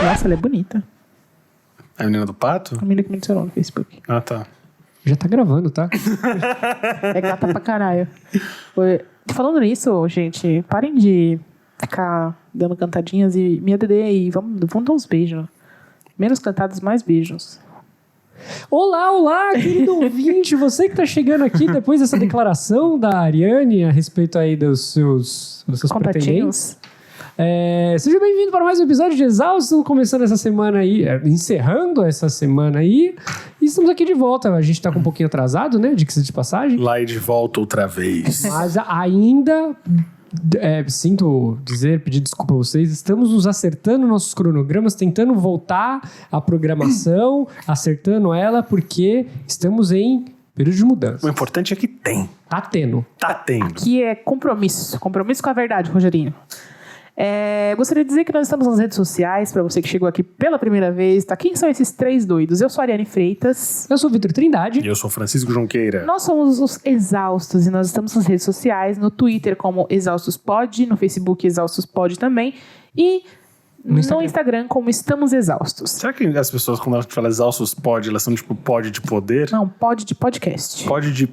Nossa, ela é bonita. A menina do pato? A menina que me adicionou no Facebook. Ah, tá. Já tá gravando, tá? É gata pra caralho. Falando nisso, gente, parem de ficar dando cantadinhas e me ADD aí. Vamos dar uns beijos. Menos cantadas, mais beijos. Olá, querido ouvinte. Você que tá chegando aqui depois dessa declaração da Ariane a respeito aí dos seus pretendentes. Seja bem-vindo para mais um episódio de Exausto, começando essa semana aí, encerrando essa semana aí. E estamos aqui de volta. A gente tá com um pouquinho atrasado, né? Diga-se de passagem. Lá e de volta outra vez. Mas ainda... sinto pedir desculpa a vocês, estamos nos acertando nossos cronogramas, tentando voltar à programação, acertando ela, porque estamos em período de mudança. O importante é que tem. Tá tendo. Tá tendo. Aqui é compromisso com a verdade, Rogerinho. Gostaria de dizer que nós estamos nas redes sociais, para você que chegou aqui pela primeira vez, tá? Quem são esses três doidos? Eu sou a Ariane Freitas. Eu sou o Vitor Trindade. E eu sou Francisco Junqueira. Nós somos os Exaustos e nós estamos nas redes sociais, no Twitter como ExaustosPod, no Facebook ExaustosPod também e no Instagram como Estamos Exaustos. Será que as pessoas, quando elas falam exaustos pod, elas são tipo pod de poder? Não, pod de podcast. Pod de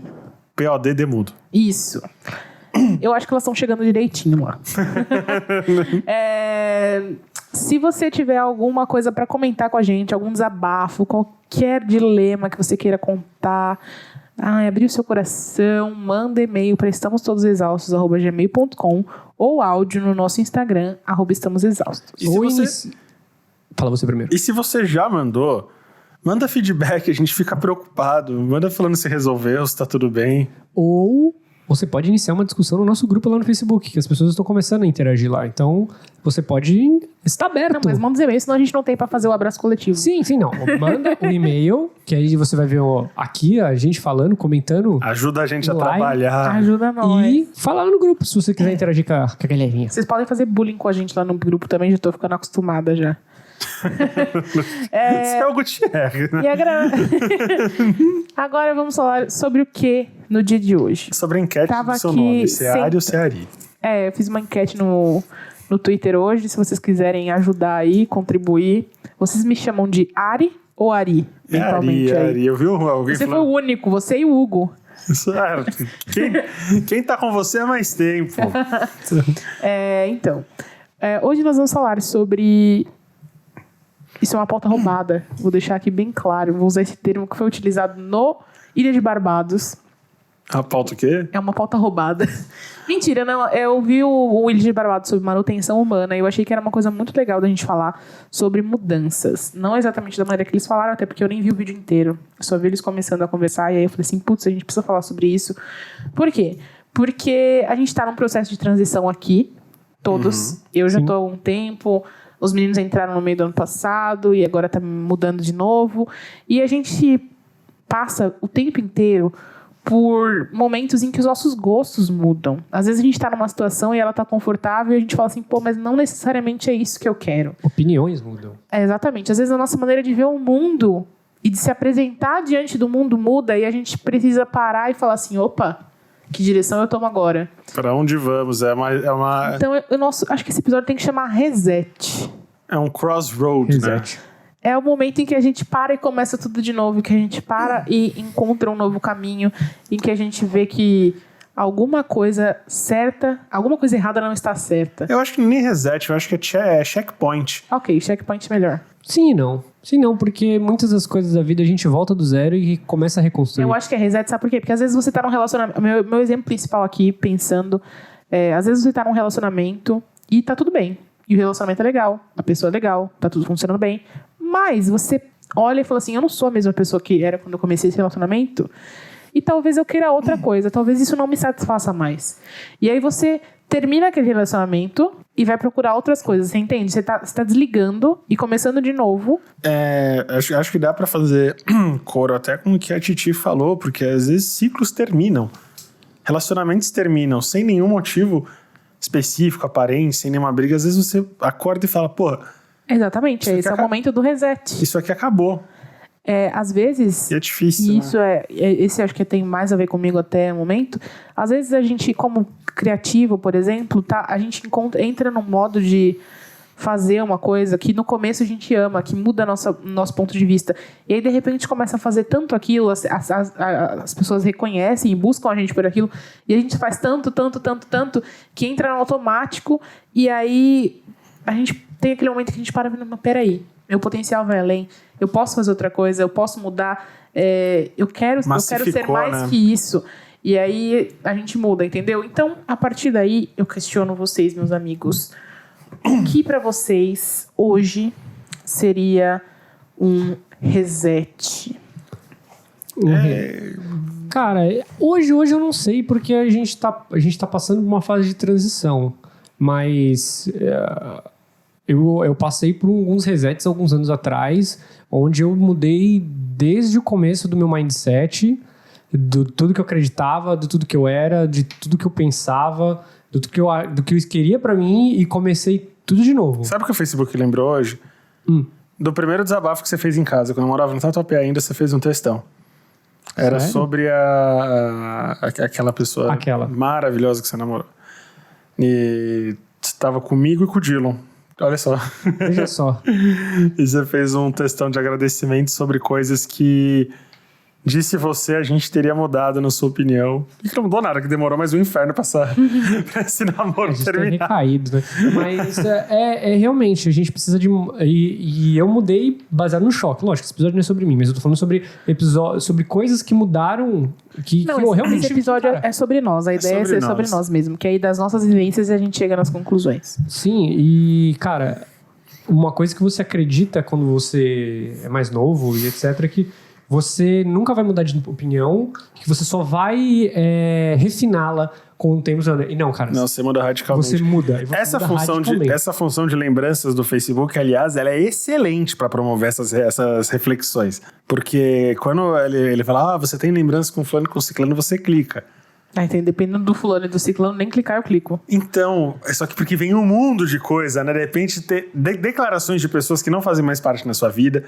POD de mudo. Isso. Eu acho que elas estão chegando direitinho lá. Se você tiver alguma coisa para comentar com a gente, algum desabafo, qualquer dilema que você queira contar, abrir o seu coração, manda e-mail para estamostodosexaustos@gmail.com ou áudio no nosso Instagram, @estamosexaustos. Fala você primeiro. E se você já mandou, manda feedback, a gente fica preocupado. Manda falando se resolveu, se tá tudo bem. Ou você pode iniciar uma discussão no nosso grupo lá no Facebook, que as pessoas estão começando a interagir lá. Então, você pode estar aberto. Não, mas manda os e-mails, senão a gente não tem pra fazer o abraço coletivo. Sim, não. Manda um e-mail, que aí você vai ver aqui a gente falando, comentando. Ajuda a gente a trabalhar. Ajuda nós. E falar lá no grupo, se você quiser interagir com a galerinha. Vocês podem fazer bullying com a gente lá no grupo também, já tô ficando acostumada já. Isso é o Gutierrez, né? Agora vamos falar sobre o que no dia de hoje? Sobre a enquete do seu nome, Seari ou Seari? Eu fiz uma enquete no Twitter hoje, se vocês quiserem ajudar aí, contribuir. Vocês me chamam de Ari ou Ari? Mentalmente Ari, eu vi alguém Você falando... foi o único, você e o Hugo. Certo. Quem tá com você há mais tempo. Hoje nós vamos falar sobre... Isso é uma pauta roubada. Vou deixar aqui bem claro. Vou usar esse termo que foi utilizado no Ilha de Barbados. A pauta o quê? É uma pauta roubada. Mentira, não. Eu vi o Ilha de Barbados sobre manutenção humana e eu achei que era uma coisa muito legal da gente falar sobre mudanças. Não exatamente da maneira que eles falaram, até porque eu nem vi o vídeo inteiro. Eu só vi eles começando a conversar e aí eu falei assim, putz, a gente precisa falar sobre isso. Por quê? Porque a gente tá num processo de transição aqui, todos. Eu já tô há um tempo... Os meninos entraram no meio do ano passado e agora tá mudando de novo. E a gente passa o tempo inteiro por momentos em que os nossos gostos mudam. Às vezes a gente tá numa situação e ela tá confortável e a gente fala assim, mas não necessariamente é isso que eu quero. Opiniões mudam. Exatamente. Às vezes a nossa maneira de ver o mundo e de se apresentar diante do mundo muda e a gente precisa parar e falar assim, opa, que direção eu tomo agora? Pra onde vamos? Então, acho que esse episódio tem que chamar Reset. É um crossroad, Reset. né? É o momento em que a gente para e começa tudo de novo, que a gente para e encontra um novo caminho, em que a gente vê que alguma coisa certa, alguma coisa errada não está certa. Eu acho que nem reset, eu acho que é checkpoint. Ok, checkpoint melhor. Sim e não. Sim, não, porque muitas das coisas da vida a gente volta do zero e começa a reconstruir. Eu acho que é reset, sabe por quê? Porque às vezes você tá num relacionamento... Meu exemplo principal aqui, pensando... às vezes você tá num relacionamento e tá tudo bem. E o relacionamento é legal, a pessoa é legal, tá tudo funcionando bem. Mas você olha e fala assim, eu não sou a mesma pessoa que era quando eu comecei esse relacionamento. E talvez eu queira outra coisa. Talvez isso não me satisfaça mais. E aí você termina aquele relacionamento e vai procurar outras coisas. Você entende? Você tá desligando e começando de novo. Acho que dá pra fazer coro até com o que a Titi falou, porque às vezes ciclos terminam. Relacionamentos terminam sem nenhum motivo específico, aparente, sem nenhuma briga. Às vezes você acorda e fala, pô... Exatamente, esse é o momento do reset. Isso aqui acabou. Às vezes... E é difícil, e isso né? Esse acho que tem mais a ver comigo até o momento. Às vezes a gente, como criativo, por exemplo, a gente entra num modo de fazer uma coisa que no começo a gente ama, que muda nosso ponto de vista. E aí, de repente, começa a fazer tanto aquilo, as pessoas reconhecem e buscam a gente por aquilo, e a gente faz tanto, que entra no automático, e aí a gente tem aquele momento que a gente para e fala, peraí, meu potencial vai além, eu posso fazer outra coisa, eu posso mudar, eu quero ser mais, né, que isso. E aí a gente muda, entendeu? Então, a partir daí, eu questiono vocês, meus amigos. O que pra vocês hoje seria um reset? Cara, hoje eu não sei, porque a gente tá passando por uma fase de transição. Mas eu passei por alguns resets alguns anos atrás, onde eu mudei desde o começo do meu mindset, de tudo que eu acreditava, de tudo que eu era, de tudo que eu pensava, do que eu queria pra mim, e comecei tudo de novo. Sabe o que o Facebook lembrou hoje? Do primeiro desabafo que você fez em casa. Quando eu morava no Tatuapé ainda, você fez um textão. Era Sério? sobre aquela pessoa maravilhosa que você namorou. E você estava comigo e com o Dillon. Olha só. Veja só. E você fez um textão de agradecimento sobre coisas que... Disse você, a gente teria mudado, na sua opinião. E que não mudou nada, que demorou mais um inferno pra esse namoro terminar. Recaído, né? Mas realmente, a gente precisa de... E eu mudei baseado no choque. Lógico, esse episódio não é sobre mim, mas eu tô falando sobre coisas que mudaram... Realmente, esse episódio é sobre nós. A ideia é ser sobre nós mesmo. Que aí das nossas vivências a gente chega nas conclusões. Sim, e cara, uma coisa que você acredita quando você é mais novo e etc, é que você nunca vai mudar de opinião, que você só vai refiná-la com o tempo. E não, cara. Não, você muda radicalmente. Você muda. Essa função de lembranças do Facebook, aliás, ela é excelente para promover essas reflexões. Porque quando ele fala, você tem lembranças com fulano e com ciclano, você clica. Então, dependendo do fulano e do ciclano, nem clicar eu clico. Então, só que porque vem um mundo de coisa, né? De repente, ter declarações de pessoas que não fazem mais parte na sua vida,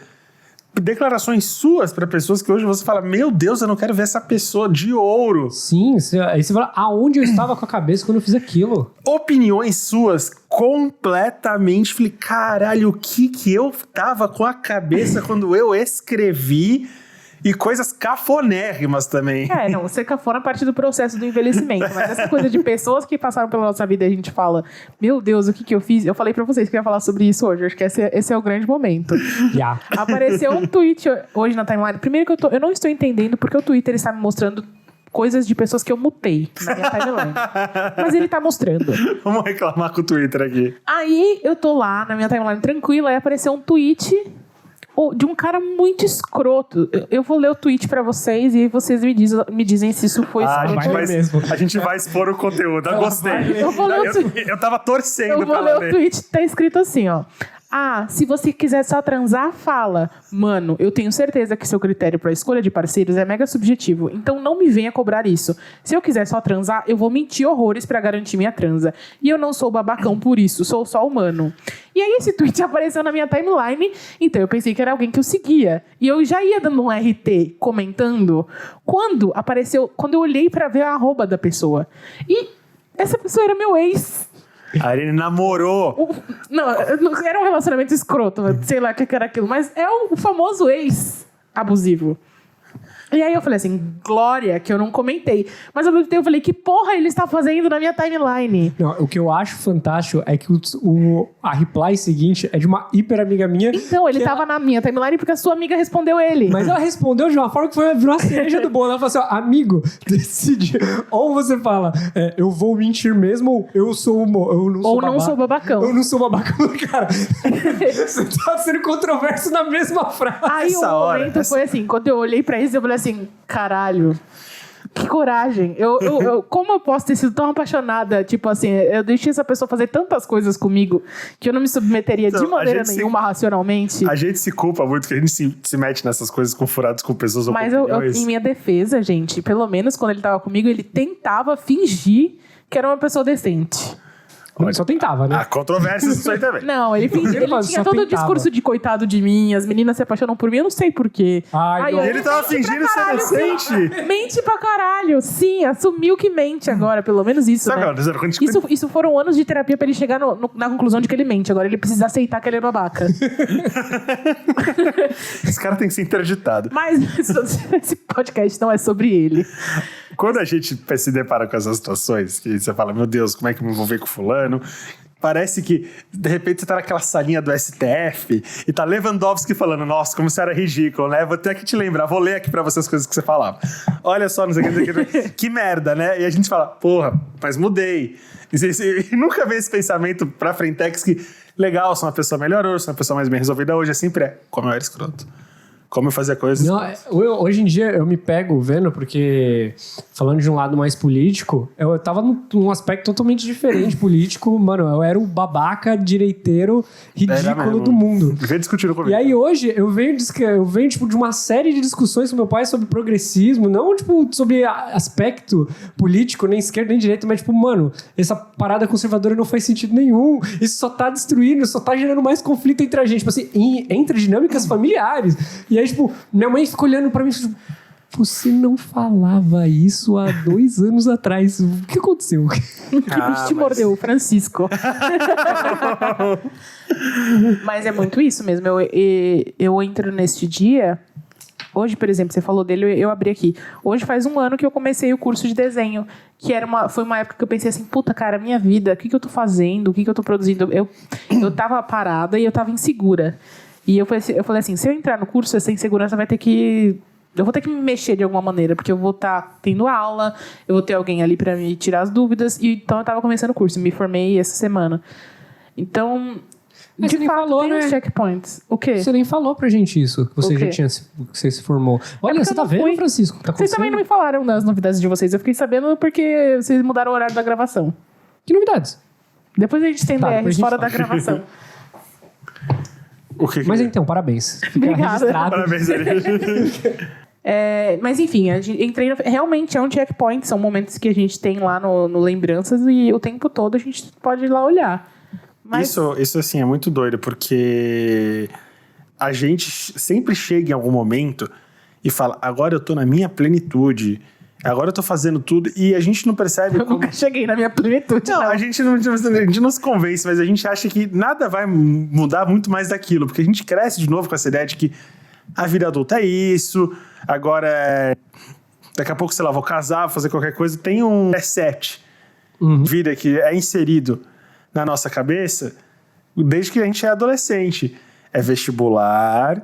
declarações suas para pessoas que hoje você fala, meu Deus, eu não quero ver essa pessoa de ouro. Sim, aí você fala, aonde eu estava com a cabeça quando eu fiz aquilo? Opiniões suas completamente, falei, caralho, o que eu tava com a cabeça quando eu escrevi? E coisas cafonérrimas também. Não, ser cafona a partir do processo do envelhecimento. Mas essa coisa de pessoas que passaram pela nossa vida e a gente fala, meu Deus, o que eu fiz? Eu falei pra vocês que eu ia falar sobre isso hoje. Acho que esse é o grande momento. Apareceu um tweet hoje na timeline. Primeiro que eu não estou entendendo porque o Twitter está me mostrando coisas de pessoas que eu mutei na minha timeline. Mas ele tá mostrando. Vamos reclamar com o Twitter aqui. Aí eu tô lá na minha timeline tranquila e apareceu um tweet de um cara muito escroto. Eu vou ler o tweet pra vocês e vocês me dizem se isso foi escroto. A gente vai expor o conteúdo. Eu gostei. Eu tava torcendo. Eu vou ler o tweet. Tá escrito assim, ó. Se você quiser só transar, fala. Mano, eu tenho certeza que seu critério pra escolha de parceiros é mega subjetivo, então não me venha cobrar isso. Se eu quiser só transar, eu vou mentir horrores pra garantir minha transa. E eu não sou babacão por isso, sou só humano. E aí esse tweet apareceu na minha timeline, então eu pensei que era alguém que eu seguia. E eu já ia dando um RT comentando quando eu olhei pra ver a arroba da pessoa. E essa pessoa era meu ex. A Irene namorou. Não, era um relacionamento escroto, sei lá o que era aquilo, mas é o famoso ex abusivo. E aí eu falei assim, glória, que eu não comentei. Mas ao mesmo tempo eu falei, que porra ele está fazendo na minha timeline? Não, o que eu acho fantástico é que a reply seguinte é de uma hiper amiga minha. Então, ele estava na minha timeline porque a sua amiga respondeu ele. Mas ela respondeu de uma forma que virou a cereja do bolo. Ela falou assim, amigo, decide. Ou você fala, eu vou mentir mesmo, ou eu não sou babacão. Eu não sou babacão, cara. Você tá sendo controverso na mesma frase. Aí o momento foi assim, quando eu olhei pra isso, eu falei assim, caralho, que coragem. Como eu posso ter sido tão apaixonada? Tipo assim, eu deixei essa pessoa fazer tantas coisas comigo que eu não me submeteria de maneira nenhuma racionalmente. A gente se culpa muito que a gente se mete nessas coisas com furados com pessoas ou Mas em minha defesa, gente, pelo menos quando ele tava comigo, ele tentava fingir que era uma pessoa decente. Ele só tentava, né? Há controvérsias isso aí também. Não, ele tinha só todo o tentava. discurso de coitado de mim, as meninas se apaixonam por mim, eu não sei porquê. Ai, não. E ele tava fingindo ser inocente. Mente pra caralho. Sim, assumiu que mente agora, pelo menos isso, Sabe né? agora, quando Isso foram anos de terapia pra ele chegar na conclusão de que ele mente. Agora ele precisa aceitar que ele é babaca. esse cara tem que ser interditado. Mas esse podcast não é sobre ele. Quando a gente se depara com essas situações, que você fala, meu Deus, como é que eu me envolvi com fulano? Parece que, de repente, você tá naquela salinha do STF e tá Lewandowski falando, nossa, como você era ridículo, né? Vou ter que te lembrar, vou ler aqui pra você as coisas que você falava. Olha só, não sei o que, que merda, né? E a gente fala, porra, mas mudei. E nunca vê esse pensamento pra frentex que, legal, sou uma pessoa melhor hoje, sou uma pessoa mais bem resolvida hoje, é sempre como eu era escroto. Como eu fazia coisas. Não, hoje em dia eu me pego vendo, porque falando de um lado mais político, eu tava num aspecto totalmente diferente político, mano, eu era o babaca direiteiro ridículo do mundo. Vem discutindo comigo. E aí hoje eu venho tipo, de uma série de discussões com meu pai sobre progressismo, não tipo sobre aspecto político, nem esquerda nem direita, mas tipo, mano, essa parada conservadora não faz sentido nenhum, isso só tá destruindo, só tá gerando mais conflito entre a gente, tipo assim, entre dinâmicas familiares. E aí, tipo, minha mãe ficou olhando pra mim e falou, você não falava isso há 2 anos atrás. O que aconteceu? Que bicho te mordeu, Francisco. Mas é muito isso mesmo. Eu entro neste dia... Hoje, por exemplo, você falou dele, eu abri aqui. Hoje faz 1 ano que eu comecei o curso de desenho, que foi uma época que eu pensei assim, puta, cara, minha vida, o que eu tô fazendo? O que eu tô produzindo? Eu tava parada e eu tava insegura. E eu falei assim, se eu entrar no curso, essa insegurança vai ter que... Eu vou ter que me mexer de alguma maneira, porque eu vou estar tendo aula, eu vou ter alguém ali pra me tirar as dúvidas. E então eu tava começando o curso, me formei essa semana. Então, Mas de você nem fato, falou, tem né? os checkpoints. O quê? Você nem falou pra gente isso, que você O quê? já tinha, que você se formou. Olha, porque você eu tá não vendo, fui. Francisco? Tá Vocês acontecendo? também não me falaram das novidades de vocês. Eu fiquei sabendo porque vocês mudaram o horário da gravação. Que novidades? Depois a gente tem Tá, depois a DRs gente fora fala. da gravação. O que Mas então, parabéns. Fica Obrigada. registrado. Parabéns, Ari. Mas enfim, entrei realmente é um checkpoint, são momentos que a gente tem lá no Lembranças e o tempo todo a gente pode ir lá olhar. Mas Isso assim, é muito doido, porque a gente sempre chega em algum momento e fala, agora eu tô na minha plenitude, agora eu tô fazendo tudo, e a gente não percebe eu nunca cheguei na minha plenitude, Não, não. a gente não se convence, mas a gente acha que nada vai mudar muito mais daquilo, porque a gente cresce de novo com essa ideia de que a vida adulta é isso, agora daqui a pouco, sei lá, vou casar, vou fazer qualquer coisa, tem um preset de vida que é inserido na nossa cabeça desde que a gente é adolescente. É vestibular,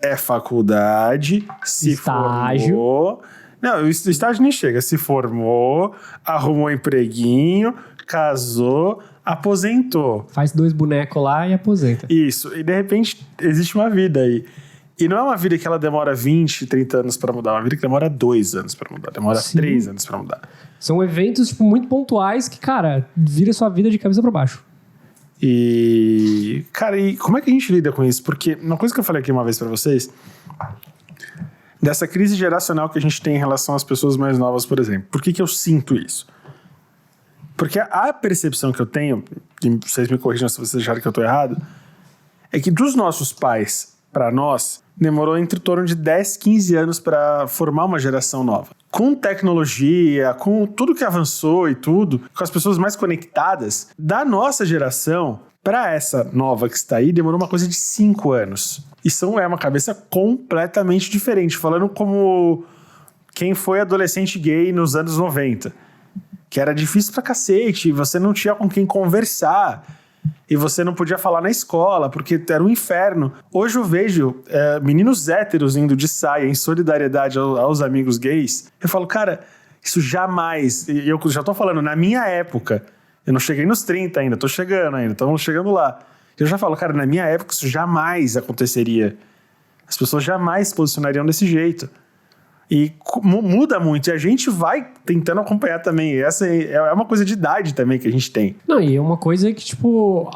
é faculdade, se Estágio. formou... Não, o estágio nem chega. Se formou, arrumou um empreguinho, casou, aposentou. Faz 2 bonecos lá e aposenta. Isso. E de repente existe uma vida aí. E não é uma vida que ela demora 20, 30 anos pra mudar. É uma vida que demora 2 anos pra mudar. Demora Sim. 3 anos pra mudar. São eventos, tipo, muito pontuais que, cara, vira sua vida de cabeça pra baixo. E... Cara, e como é que a gente lida com isso? Porque uma coisa que eu falei aqui uma vez pra vocês... Dessa crise geracional que a gente tem em relação às pessoas mais novas, por exemplo. Por que eu sinto isso? Porque a percepção que eu tenho, e vocês me corrijam se vocês acharem que eu tô errado, é que dos nossos pais para nós, demorou entre torno de 10, 15 anos para formar uma geração nova. Com tecnologia, com tudo que avançou e tudo, com as pessoas mais conectadas, da nossa geração para essa nova que está aí, demorou uma coisa de 5 anos. Isso é uma cabeça completamente diferente, falando como quem foi adolescente gay nos anos 90. Que era difícil pra cacete, você não tinha com quem conversar, e você não podia falar na escola, porque era um inferno. Hoje eu vejo meninos héteros indo de saia em solidariedade aos amigos gays. Eu falo, cara, isso jamais... E eu já tô falando, na minha época, eu não cheguei nos 30 ainda, tô chegando ainda, estamos chegando lá. Eu já falo, cara, na minha época isso jamais aconteceria. As pessoas jamais se posicionariam desse jeito. E muda muito, e a gente vai tentando acompanhar também. Essa é uma coisa de idade também que a gente tem. Não, e é uma coisa que, tipo,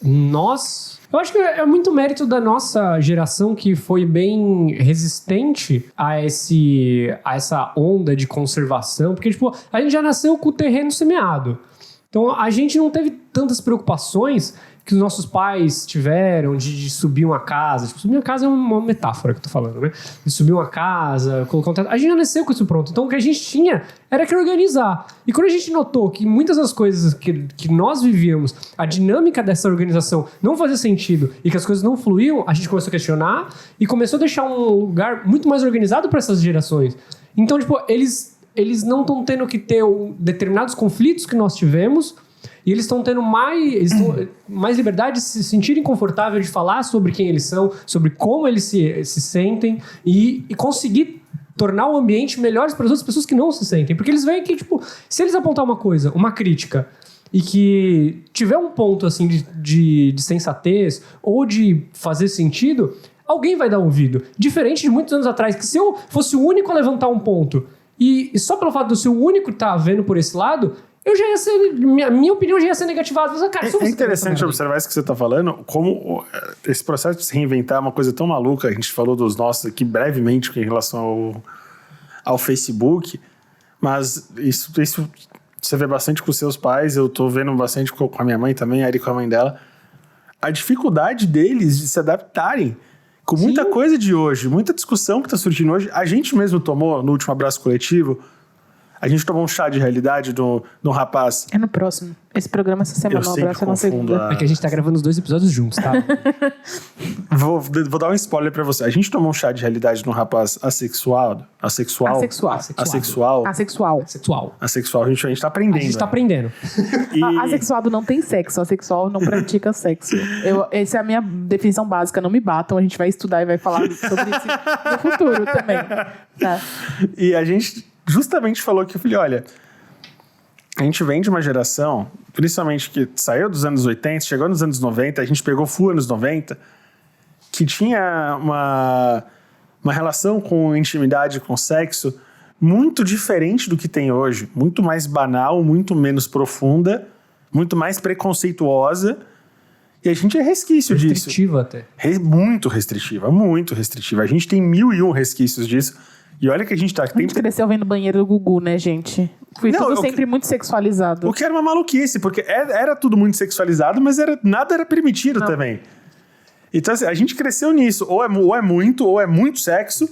nós... Eu acho que é muito mérito da nossa geração que foi bem resistente a essa onda de conservação, porque, tipo, a gente já nasceu com o terreno semeado. Então, a gente não teve tantas preocupações que os nossos pais tiveram de subir uma casa. Tipo, subir uma casa é uma metáfora que eu tô falando, né? De subir uma casa, colocar um teto. A gente já nasceu com isso pronto. Então, o que a gente tinha era que organizar. E quando a gente notou que muitas das coisas que nós vivíamos, a dinâmica dessa organização não fazia sentido e que as coisas não fluíam, a gente começou a questionar e começou a deixar um lugar muito mais organizado para essas gerações. Então, tipo, eles não estão tendo que ter determinados conflitos que nós tivemos e eles estão tendo mais liberdade de se sentirem confortáveis de falar sobre quem eles são, sobre como eles se sentem e conseguir tornar o ambiente melhor para as outras pessoas que não se sentem. Porque eles veem que, tipo, se eles apontar uma coisa, uma crítica, e que tiver um ponto, assim, de sensatez ou de fazer sentido, alguém vai dar ouvido. Diferente de muitos anos atrás, que se eu fosse o único a levantar um ponto e só pelo fato de eu ser o único que tá vendo por esse lado, eu já ia ser... Minha opinião já ia ser negativada. Mas, cara, é interessante observar isso que você tá falando, como esse processo de se reinventar é uma coisa tão maluca. A gente falou dos nossos aqui brevemente em relação ao Facebook, mas isso você vê bastante com seus pais, eu tô vendo bastante com a minha mãe também, a Ari com a mãe dela. A dificuldade deles de se adaptarem com muita coisa de hoje, muita discussão que tá surgindo hoje. A gente mesmo tomou, no último abraço coletivo, a gente tomou um chá de realidade de um rapaz. É no próximo. Esse programa essa semana, o abraço é na segunda. É que a gente tá gravando os 2 episódios juntos, tá? Vou dar um spoiler pra você. A gente tomou um chá de realidade de um rapaz assexual. A gente tá aprendendo. A gente tá aprendendo. Assexuado não tem sexo. Assexual não pratica sexo. Essa é a minha definição básica. Não me batam. A gente vai estudar e vai falar sobre isso no futuro também. Tá. E a gente justamente falou que eu falei, olha, a gente vem de uma geração, principalmente que saiu dos anos 80, chegou nos anos 90, a gente pegou full anos 90, que tinha uma relação com intimidade, com sexo, muito diferente do que tem hoje. Muito mais banal, muito menos profunda, muito mais preconceituosa. E a gente é resquício disso. Restritiva até. Muito restritiva, muito restritiva. A gente tem 1001 resquícios disso. E olha que a gente tá... A gente cresceu vendo banheiro do Gugu, né, gente? Foi tudo sempre muito sexualizado. O que era uma maluquice, porque era tudo muito sexualizado, mas nada era permitido também. Então, assim, a gente cresceu nisso. Ou é muito sexo,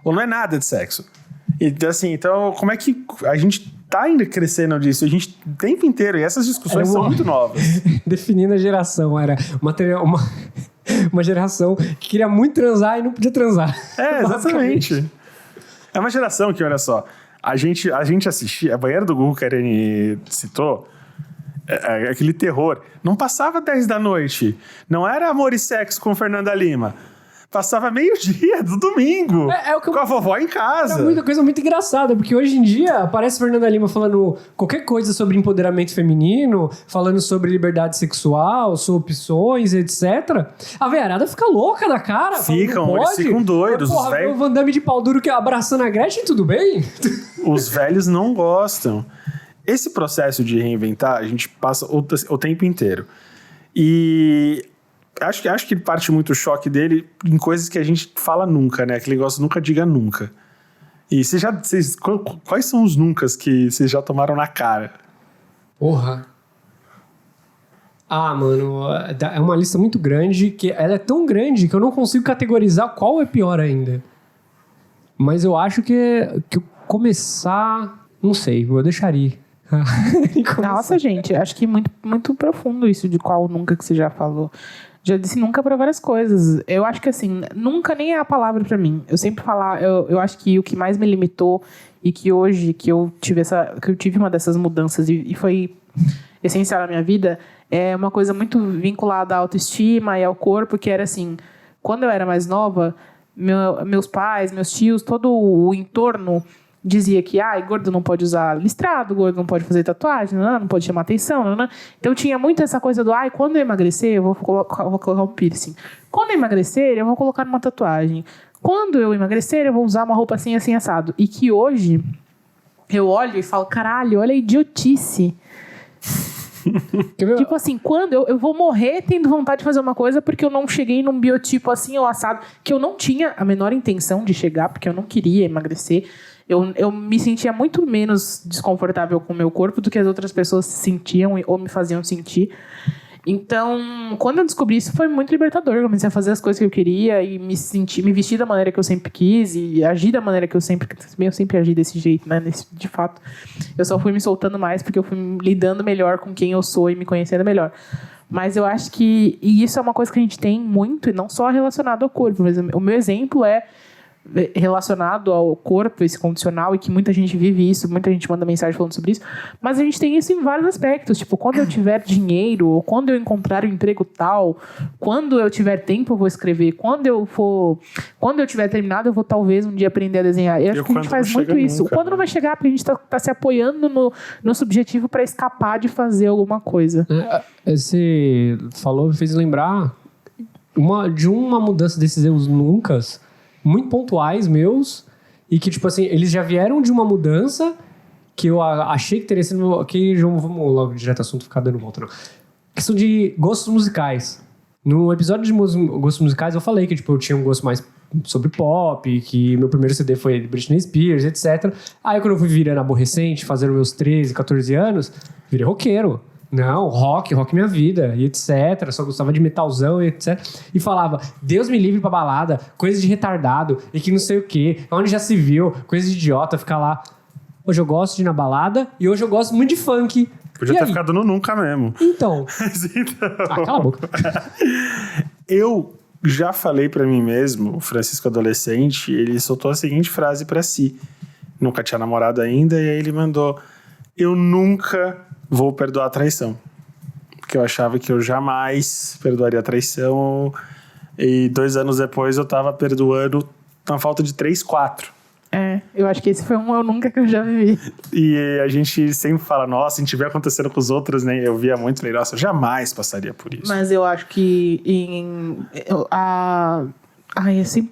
ou não é nada de sexo. Então, como é que a gente tá ainda crescendo disso? A gente o tempo inteiro, e essas discussões são muito novas. Definindo a geração, era uma geração que queria muito transar e não podia transar. É, exatamente. É uma geração que, olha só, a gente assistia, a Banheira do Gugu que a Irene citou, aquele terror, não passava 10 da noite, não era Amor e Sexo com Fernanda Lima, passava meio-dia do domingo, com a vovó em casa. É muita coisa muito engraçada, porque hoje em dia aparece Fernanda Lima falando qualquer coisa sobre empoderamento feminino, falando sobre liberdade sexual, sobre opções, etc. A veiarada fica louca da cara. Eles ficam doidos. Porra, os velhos... o Van Damme de pau duro que abraçando a Gretchen, tudo bem? Os velhos não gostam. Esse processo de reinventar, a gente passa o tempo inteiro. E... Acho que parte muito o choque dele em coisas que a gente fala nunca, né? Aquele negócio nunca diga nunca. E quais são os nuncas que vocês já tomaram na cara? Porra. Mano, é uma lista muito grande, que ela é tão grande que eu não consigo categorizar qual é pior ainda. Mas eu acho que começar... Não sei, eu deixaria. Nossa, gente, acho que muito, muito profundo isso de qual nunca que você já falou. Já disse nunca para várias coisas. Eu acho que, assim, nunca nem é a palavra para mim. Eu sempre falar, eu acho que o que mais me limitou e que hoje que eu tive uma dessas mudanças e foi essencial na minha vida, é uma coisa muito vinculada à autoestima e ao corpo, que era assim, quando eu era mais nova, meus pais, meus tios, todo o entorno dizia que gordo não pode usar listrado, gordo não pode fazer tatuagem, não pode chamar atenção. Então tinha muito essa coisa do quando eu emagrecer, eu vou colocar um piercing. Quando eu emagrecer, eu vou colocar uma tatuagem. Quando eu emagrecer, eu vou usar uma roupa assim, assim, assado. E que hoje eu olho e falo, caralho, olha a idiotice. Tipo assim, quando eu vou morrer tendo vontade de fazer uma coisa porque eu não cheguei num biotipo assim ou assado, que eu não tinha a menor intenção de chegar, porque eu não queria emagrecer. Eu me sentia muito menos desconfortável com o meu corpo do que as outras pessoas se sentiam ou me faziam sentir. Então, quando eu descobri isso, foi muito libertador. Eu comecei a fazer as coisas que eu queria e me vestir da maneira que eu sempre quis e agir da maneira que eu sempre agi desse jeito, né? De fato, eu só fui me soltando mais porque eu fui lidando melhor com quem eu sou e me conhecendo melhor. Mas eu acho que isso é uma coisa que a gente tem muito, e não só relacionado ao corpo. Mas o meu exemplo é relacionado ao corpo, esse condicional, e que muita gente vive isso, muita gente manda mensagem falando sobre isso, mas a gente tem isso em vários aspectos, tipo, quando eu tiver dinheiro, ou quando eu encontrar um emprego tal, quando eu tiver tempo eu vou escrever, quando eu tiver terminado eu vou talvez um dia aprender a desenhar. Eu acho que a gente faz muito isso. Nunca, quando não vai chegar, porque a gente tá se apoiando no subjetivo para escapar de fazer alguma coisa. Você falou, me fez lembrar de uma mudança desses erros nunca muito pontuais meus, e que, tipo assim, eles já vieram de uma mudança que eu achei que teria sido... Aqui, vamos logo direto ao assunto, ficar dando volta, não. Questão de gostos musicais. No episódio de gostos musicais, eu falei que, tipo, eu tinha um gosto mais sobre pop, que meu primeiro CD foi Britney Spears, etc. Aí, quando eu fui virando aborrecente, fazendo meus 13, 14 anos, virei roqueiro. Não, rock minha vida, e etc. Só gostava de metalzão, e etc. E falava, Deus me livre pra balada, coisa de retardado, e que não sei o quê, onde já se viu, coisa de idiota, ficar lá. Hoje eu gosto de ir na balada, e hoje eu gosto muito de funk. Podia ter ficado no nunca mesmo. Então. Cala a boca. Eu já falei pra mim mesmo, o Francisco adolescente, ele soltou a seguinte frase pra si. Nunca tinha namorado ainda, e aí ele mandou, eu nunca vou perdoar a traição. Porque eu achava que eu jamais perdoaria a traição. E 2 anos depois eu tava perdoando na falta de 3, 4. Eu acho que esse foi um eu nunca que eu já vivi. E a gente sempre fala, nossa, se a gente vê acontecendo com os outros, né? Eu via muito, falei, nossa, eu jamais passaria por isso. Mas eu acho que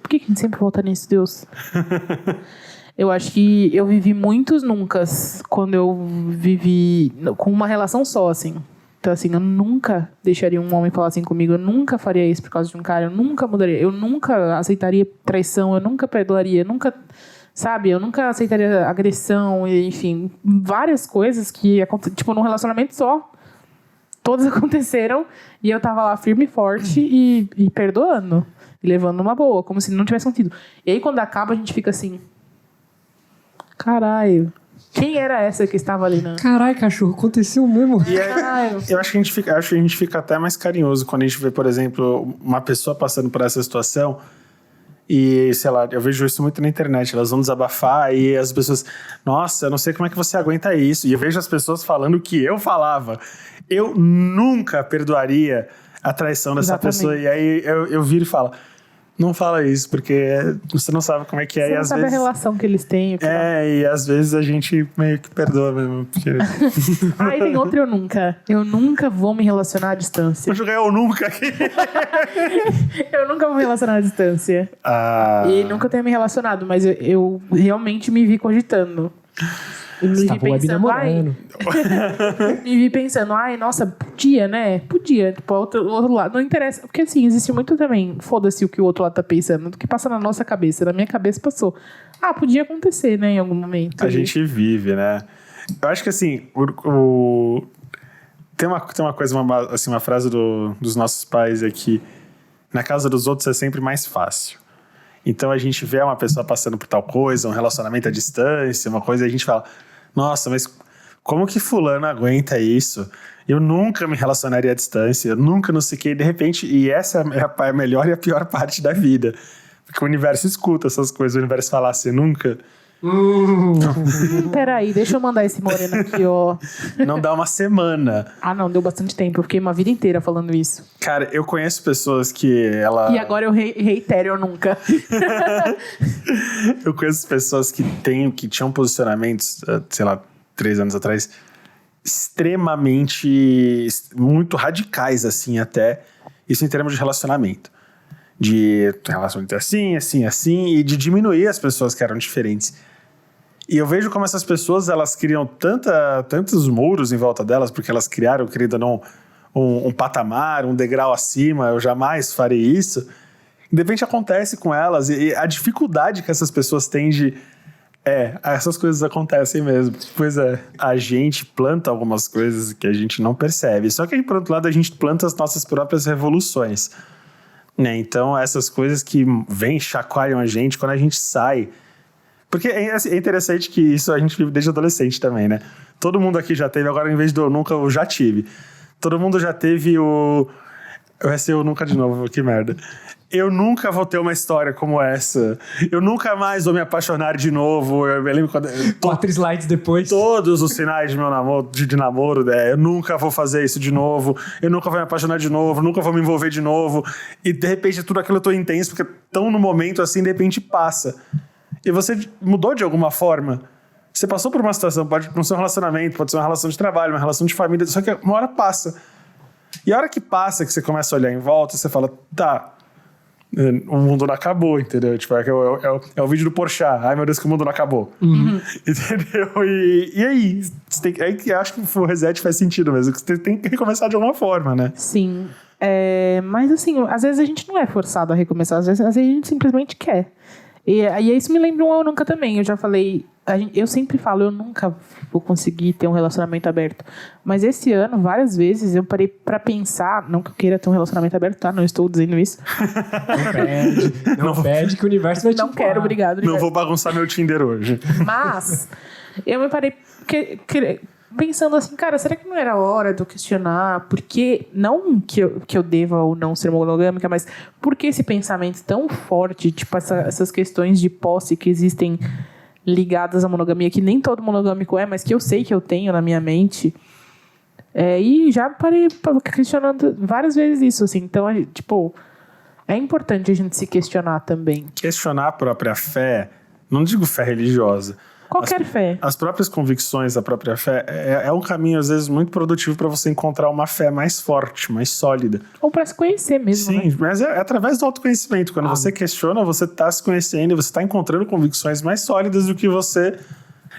por que a gente sempre volta nisso, Deus? Eu acho que eu vivi muitos nuncas quando eu vivi com uma relação só, assim. Então, assim, eu nunca deixaria um homem falar assim comigo. Eu nunca faria isso por causa de um cara. Eu nunca mudaria. Eu nunca aceitaria traição. Eu nunca perdoaria. Nunca, sabe? Eu nunca aceitaria agressão. Enfim, várias coisas que aconteceram. Tipo, num relacionamento só. Todas aconteceram. E eu tava lá firme e forte e perdoando. E levando numa boa. Como se não tivesse sentido. E aí, quando acaba, a gente fica assim... Caralho, quem era essa que estava ali, né? Caralho, cachorro, aconteceu mesmo. E aí, eu acho que a gente fica até mais carinhoso quando a gente vê, por exemplo, uma pessoa passando por essa situação e, sei lá, eu vejo isso muito na internet, elas vão desabafar e as pessoas, nossa, eu não sei como é que você aguenta isso. E eu vejo as pessoas falando o que eu falava. Eu nunca perdoaria a traição dessa pessoa. E aí eu viro e falo... Não fala isso, porque você não sabe como é que é. Você não sabe a relação que eles têm. E às vezes a gente meio que perdoa mesmo. Porque... Aí tem outro eu nunca. Eu nunca vou me relacionar à distância. Vou jogar eu nunca aqui. Eu nunca vou me relacionar à distância. E nunca tenho me relacionado, mas eu realmente me vi cogitando. Me vi pensando, ai, nossa, podia, né? Podia, tipo, outro lado. Não interessa, porque assim, existe muito também, foda-se o que o outro lado tá pensando, do que passa na nossa cabeça. Na minha cabeça passou. Podia acontecer, né, em algum momento. A gente vive, né? Eu acho que assim, tem uma coisa, uma frase dos nossos pais aqui, na casa dos outros é sempre mais fácil. Então a gente vê uma pessoa passando por tal coisa, um relacionamento à distância, uma coisa, e a gente fala, nossa, mas como que fulano aguenta isso? Eu nunca me relacionaria à distância, eu nunca não sei o que, de repente, e essa é a melhor e a pior parte da vida. Porque o universo escuta essas coisas, o universo fala assim, nunca... Peraí, deixa eu mandar esse moreno aqui, ó. Não dá uma semana. Não, deu bastante tempo. Eu fiquei uma vida inteira falando isso. Cara, eu conheço pessoas que ela... E agora eu reitero, eu nunca. Eu conheço pessoas que tinham posicionamentos, sei lá, 3 anos atrás, extremamente, muito radicais, assim, até. Isso em termos de relacionamento. De relacionamento assim, e de diminuir as pessoas que eram diferentes. E eu vejo como essas pessoas, elas criam tantos muros em volta delas, porque elas criaram, querida, um patamar, um degrau acima, eu jamais farei isso. De repente acontece com elas, e a dificuldade que essas pessoas têm de Essas coisas acontecem mesmo. Pois é, a gente planta algumas coisas que a gente não percebe. Só que aí, por outro lado, a gente planta as nossas próprias revoluções. Né? Então, essas coisas que vêm, chacoalham a gente quando a gente sai. Porque é interessante que isso a gente vive desde adolescente também, né? Todo mundo aqui já teve, agora em vez do eu nunca, eu já tive. Todo mundo já teve o... Vai ser eu nunca de novo, que merda. Eu nunca vou ter uma história como essa. Eu nunca mais vou me apaixonar de novo. Eu me lembro quando... 4 slides depois. Todos os sinais de meu namoro, de namoro, né? Eu nunca vou fazer isso de novo. Eu nunca vou me apaixonar de novo. Nunca vou me envolver de novo. E de repente tudo aquilo eu tô intenso, porque tão no momento assim, de repente passa. E você mudou de alguma forma. Você passou por uma situação, pode não ser um relacionamento, pode ser uma relação de trabalho, uma relação de família, só que uma hora passa. E a hora que passa, que você começa a olhar em volta, você fala, tá, o mundo não acabou, entendeu? Tipo, é o vídeo do Porchat. Ai, meu Deus, que o mundo não acabou. Uhum. Entendeu? E aí? Aí que acho que o reset faz sentido mesmo. Que você tem que recomeçar de alguma forma, né? Sim. Mas assim, às vezes a gente não é forçado a recomeçar. Às vezes a gente simplesmente quer. E isso me lembra um Eu Nunca também. Eu já falei... Eu sempre falo, eu nunca vou conseguir ter um relacionamento aberto. Mas esse ano, várias vezes, eu parei pra pensar... Não que eu queira ter um relacionamento aberto, tá? Não estou dizendo isso. Não pede que o universo vai te Não quero, obrigado. Não vou bagunçar meu Tinder hoje. Mas eu me parei pensando assim, cara, será que não era hora de eu questionar por que, não que eu deva ou não ser monogâmica, mas por que esse pensamento tão forte, tipo essas questões de posse que existem ligadas à monogamia, que nem todo monogâmico mas que eu sei que eu tenho na minha mente. E já parei questionando várias vezes isso, assim. Então, tipo, é importante a gente se questionar também. Questionar a própria fé, não digo fé religiosa. Qualquer fé. As próprias convicções da própria fé é um caminho, às vezes, muito produtivo para você encontrar uma fé mais forte, mais sólida. Ou para se conhecer mesmo, Sim, né? mas é através do autoconhecimento. Quando você questiona, você está se conhecendo e você está encontrando convicções mais sólidas do que você...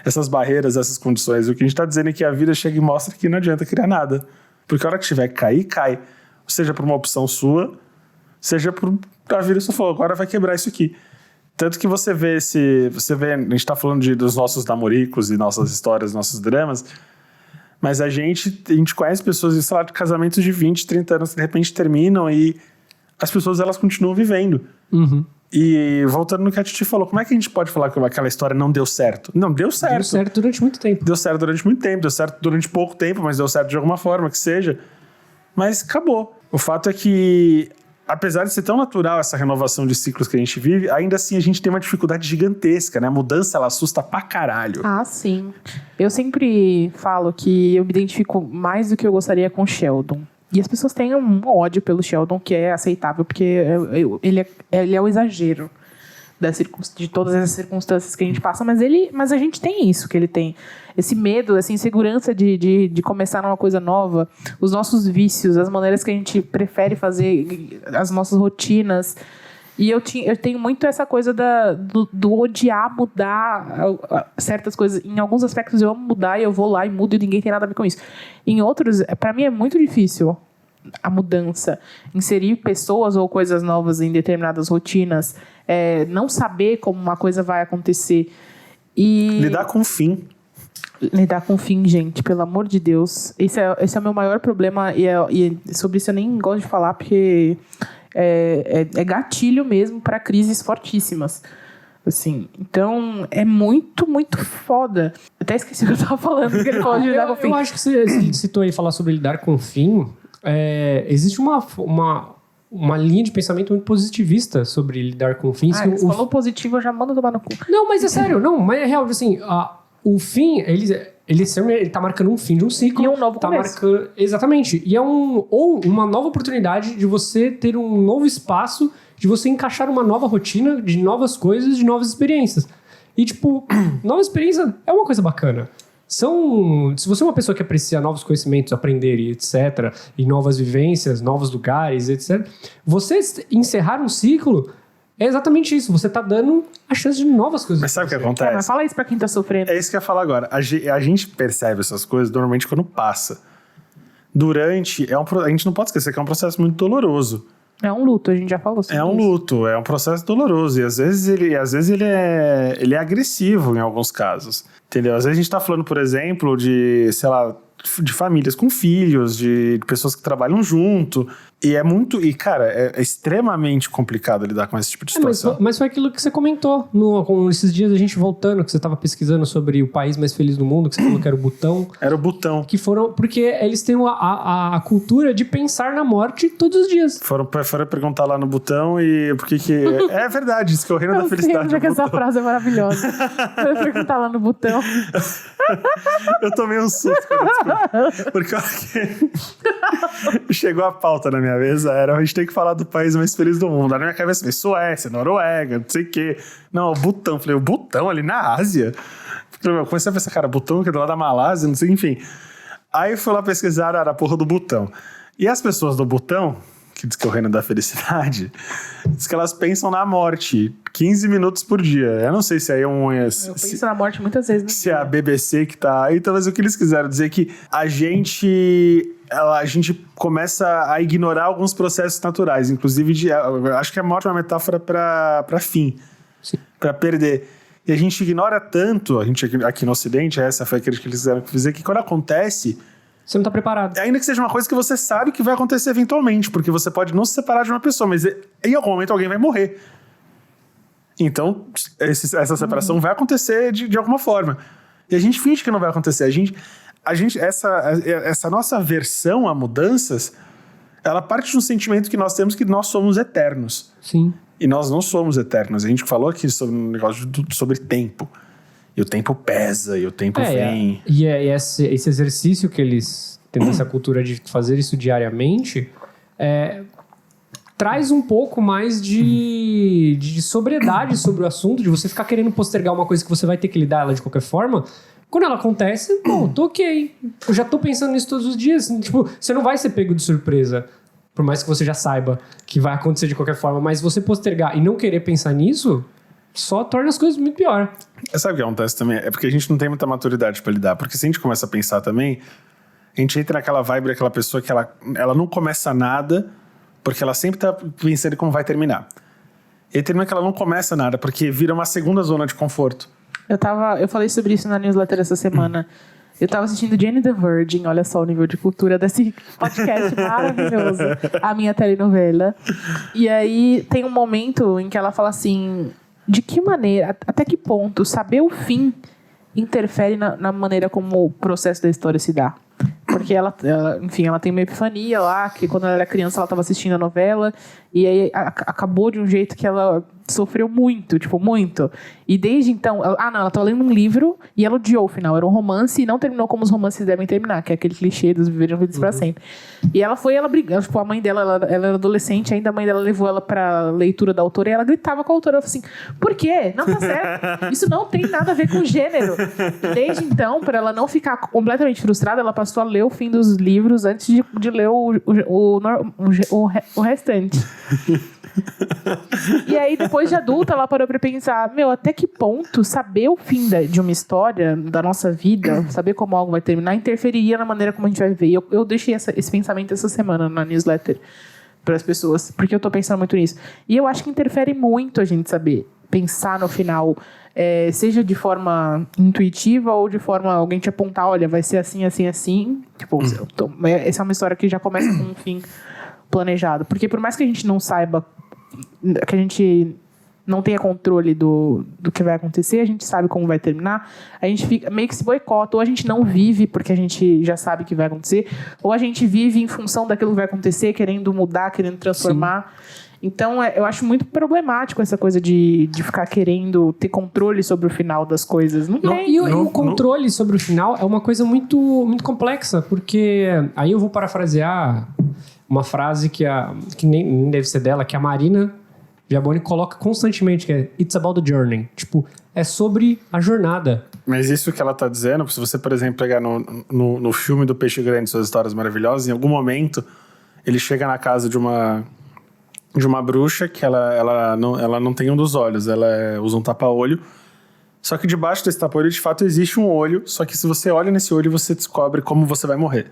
Essas barreiras, essas condições. O que a gente está dizendo é que a vida chega e mostra que não adianta criar nada. Porque a hora que tiver que cair, cai. Seja por uma opção sua, seja por a vida só falou, agora vai quebrar isso aqui. Tanto que você vê, a gente tá falando dos nossos namoricos e nossas histórias, nossos dramas, mas a gente conhece pessoas, sei lá, de casamentos de 20, 30 anos que de repente terminam e as pessoas, elas continuam vivendo. Uhum. E voltando no que a Titi falou, como é que a gente pode falar que aquela história não deu certo? Não, deu certo. Deu certo durante muito tempo. Deu certo durante muito tempo, deu certo durante pouco tempo, mas deu certo de alguma forma, que seja. Mas acabou. O fato é que... Apesar de ser tão natural essa renovação de ciclos que a gente vive, ainda assim a gente tem uma dificuldade gigantesca, né? A mudança, ela assusta pra caralho. Ah, sim. Eu sempre falo que eu me identifico mais do que eu gostaria com o Sheldon. E as pessoas têm um ódio pelo Sheldon que é aceitável, porque ele é o exagero de todas essas circunstâncias que a gente passa, mas a gente tem isso que ele tem. Esse medo, essa insegurança de começar numa coisa nova, os nossos vícios, as maneiras que a gente prefere fazer, as nossas rotinas. E eu tenho muito essa coisa do odiar mudar certas coisas. Em alguns aspectos eu amo mudar e eu vou lá e mudo e ninguém tem nada a ver com isso. Em outros, para mim é muito difícil a mudança. Inserir pessoas ou coisas novas em determinadas rotinas. Não saber como uma coisa vai acontecer. E lidar com o fim. Lidar com o fim, gente, pelo amor de Deus. Esse é o meu maior problema e sobre isso eu nem gosto de falar porque é gatilho mesmo para crises fortíssimas. Assim, então é muito, muito foda. Até esqueci o que eu tava falando, porque ele falou de lidar com o fim. Eu acho que você citou aí falar sobre lidar com o fim. Existe uma linha de pensamento muito positivista sobre lidar com o fim. Você falou positivo, eu já mando tomar no cu. Não, mas é sério, mas é real, assim, o fim, ele tá marcando um fim de um ciclo. E um novo começo. Exatamente. E ou uma nova oportunidade de você ter um novo espaço, de você encaixar uma nova rotina, de novas coisas, de novas experiências. E, tipo, nova experiência é uma coisa bacana. Se você é uma pessoa que aprecia novos conhecimentos, aprender e etc., e novas vivências, novos lugares, etc., você encerrar um ciclo é exatamente isso. Você tá dando a chance de novas coisas. Mas sabe o que acontece? Mas fala isso pra quem tá sofrendo. É isso que eu ia falar agora. A gente percebe essas coisas normalmente quando passa. A gente não pode esquecer que é um processo muito doloroso. É um luto, a gente já falou sobre É um isso. luto, é um processo doloroso. E às vezes ele é agressivo em alguns casos. Entendeu? Às vezes a gente tá falando, por exemplo, de, sei lá, de famílias com filhos, de pessoas que trabalham junto. E cara, é extremamente complicado lidar com esse tipo de situação. Mas foi aquilo que você comentou com esses dias a gente voltando, que você estava pesquisando sobre o país mais feliz do mundo, que você falou que era o Butão. Era o Butão. Que foram, porque eles têm a cultura de pensar na morte todos os dias. Foram perguntar lá no Butão e por que. É verdade, isso que é o reino da felicidade. Eu sei que essa frase é maravilhosa. Eu ia perguntar lá no Butão. Eu tomei um susto quando eu descobri. Porque a hora que chegou a pauta na minha mesa, a gente tem que falar do país mais feliz do mundo. Aí na minha cabeça, falei, Suécia, Noruega, não sei o quê. Não, o Butão. Falei, o Butão ali na Ásia? Eu comecei a pensar, cara, Butão que é do lado da Malásia, não sei, enfim. Aí eu fui lá pesquisar a porra do Butão. E as pessoas do Butão, que diz que é o reino da felicidade, diz que elas pensam na morte 15 minutos por dia. Eu não sei se aí é um... Eu penso na morte muitas vezes. Se é a BBC que tá aí, talvez o que eles quiseram dizer que a gente começa a ignorar alguns processos naturais, inclusive acho que é uma ótima metáfora para fim, para perder. E a gente ignora tanto, a gente aqui no Ocidente, essa foi a crítica que eles quiseram dizer, que quando acontece... Você não tá preparado. Ainda que seja uma coisa que você sabe que vai acontecer eventualmente, porque você pode não se separar de uma pessoa, mas em algum momento alguém vai morrer. Então, essa separação vai acontecer de alguma forma. E a gente finge que não vai acontecer. Essa nossa aversão a mudanças, ela parte de um sentimento que nós temos que nós somos eternos. Sim. E nós não somos eternos. A gente falou aqui sobre um negócio sobre tempo. E o tempo pesa, e o tempo vem. E esse exercício que eles têm essa cultura de fazer isso diariamente traz um pouco mais de sobriedade sobre o assunto, de você ficar querendo postergar uma coisa que você vai ter que lidar ela de qualquer forma. Quando ela acontece, tô ok. Eu já tô pensando nisso todos os dias. Tipo, você não vai ser pego de surpresa. Por mais que você já saiba que vai acontecer de qualquer forma. Mas você postergar e não querer pensar nisso, só torna as coisas muito pior. Sabe o que acontece também? É porque a gente não tem muita maturidade pra lidar. Porque se a gente começa a pensar também, a gente entra naquela vibe daquela pessoa que ela não começa nada, porque ela sempre tá pensando em como vai terminar. E aí termina que ela não começa nada, porque vira uma segunda zona de conforto. Eu falei sobre isso na newsletter essa semana. Eu tava assistindo Jane the Virgin, olha só o nível de cultura desse podcast maravilhoso. A minha telenovela. E aí tem um momento em que ela fala assim, de que maneira, até que ponto saber o fim interfere na maneira como o processo da história se dá. Porque ela tem uma epifania lá, que quando ela era criança ela estava assistindo a novela, e aí acabou de um jeito que ela sofreu muito, tipo, muito. E desde então... ela estava lendo um livro e ela odiou o final. Era um romance e não terminou como os romances devem terminar, que é aquele clichê dos viverem felizes pra sempre. E ela brigou, tipo, a mãe dela, ela era adolescente, ainda a mãe dela levou ela pra leitura da autora e ela gritava com a autora, ela falou assim, por quê? Não tá certo. Isso não tem nada a ver com gênero. E desde então, para ela não ficar completamente frustrada, ela passou a ler o fim dos livros antes de ler o restante. E aí, depois de adulta, ela parou pra pensar, até que ponto saber o fim de uma história, da nossa vida, saber como algo vai terminar, interferiria na maneira como a gente vai viver. Eu deixei esse pensamento essa semana na newsletter para as pessoas, porque eu tô pensando muito nisso. E eu acho que interfere muito a gente saber pensar no final, seja de forma intuitiva ou de forma alguém te apontar, olha, vai ser assim, assim, assim. Tipo, essa é uma história que já começa com um fim planejado. Porque por mais que a gente não saiba, que a gente não tenha controle do que vai acontecer, a gente sabe como vai terminar, a gente fica meio que se boicota, ou a gente não vive porque a gente já sabe que vai acontecer, ou a gente vive em função daquilo que vai acontecer, querendo mudar, querendo transformar. Sim. Então, eu acho muito problemático essa coisa de ficar querendo ter controle sobre o final das coisas. Não tem. E o controle sobre o final é uma coisa muito, muito complexa, porque aí eu vou parafrasear uma frase que nem deve ser dela, que a Marina Viaboni coloca constantemente, que é It's about the journey. Tipo, é sobre a jornada. Mas isso que ela tá dizendo, se você, por exemplo, pegar no filme do Peixe Grande, Suas Histórias Maravilhosas, em algum momento ele chega na casa de uma bruxa que ela não tem um dos olhos, ela usa um tapa-olho. Só que debaixo desse tapa-olho, de fato, existe um olho, só que se você olha nesse olho, você descobre como você vai morrer.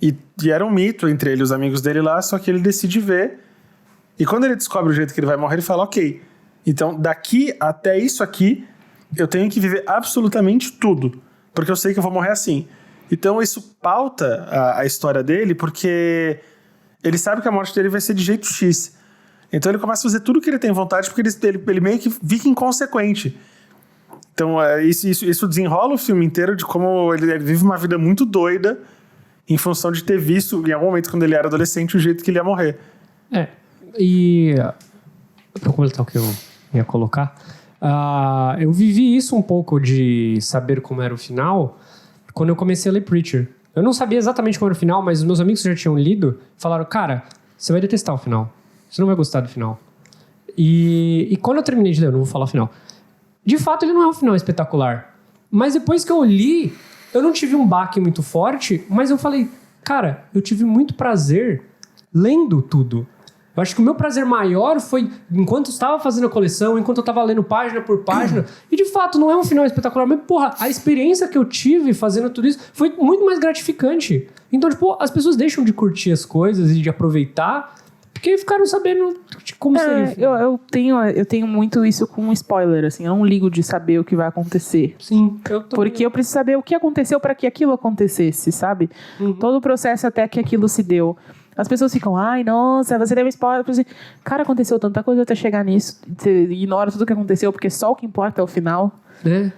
E era um mito entre ele e os amigos dele lá, só que ele decide ver. E quando ele descobre o jeito que ele vai morrer, ele fala, ok, então daqui até isso aqui, eu tenho que viver absolutamente tudo, porque eu sei que eu vou morrer assim. Então isso pauta a história dele, porque ele sabe que a morte dele vai ser de jeito X. Então ele começa a fazer tudo que ele tem vontade, porque ele meio que fica inconsequente. Então isso desenrola o filme inteiro de como ele vive uma vida muito doida em função de ter visto, em algum momento, quando ele era adolescente, o jeito que ele ia morrer. E para completar o que eu ia colocar, eu vivi isso um pouco de saber como era o final quando eu comecei a ler Preacher. Eu não sabia exatamente como era o final, mas os meus amigos que já tinham lido falaram, cara, você vai detestar o final. Você não vai gostar do final. E quando eu terminei de ler, eu não vou falar o final. De fato, ele não é um final espetacular. Mas depois que eu li, eu não tive um baque muito forte, mas eu falei, cara, eu tive muito prazer lendo tudo. Eu acho que o meu prazer maior foi enquanto eu estava fazendo a coleção, enquanto eu estava lendo página por página. E de fato, não é um final espetacular, mas porra, a experiência que eu tive fazendo tudo isso foi muito mais gratificante. Então, tipo, as pessoas deixam de curtir as coisas e de aproveitar porque ficaram sabendo de como seria. Eu tenho muito isso com spoiler, assim. Eu não ligo de saber o que vai acontecer. Sim. Porque eu preciso saber o que aconteceu para que aquilo acontecesse, sabe? Todo o processo até que aquilo se deu. As pessoas ficam, ai, nossa, você deu spoiler. Cara, aconteceu tanta coisa até chegar nisso. Você ignora tudo o que aconteceu, porque só o que importa é o final.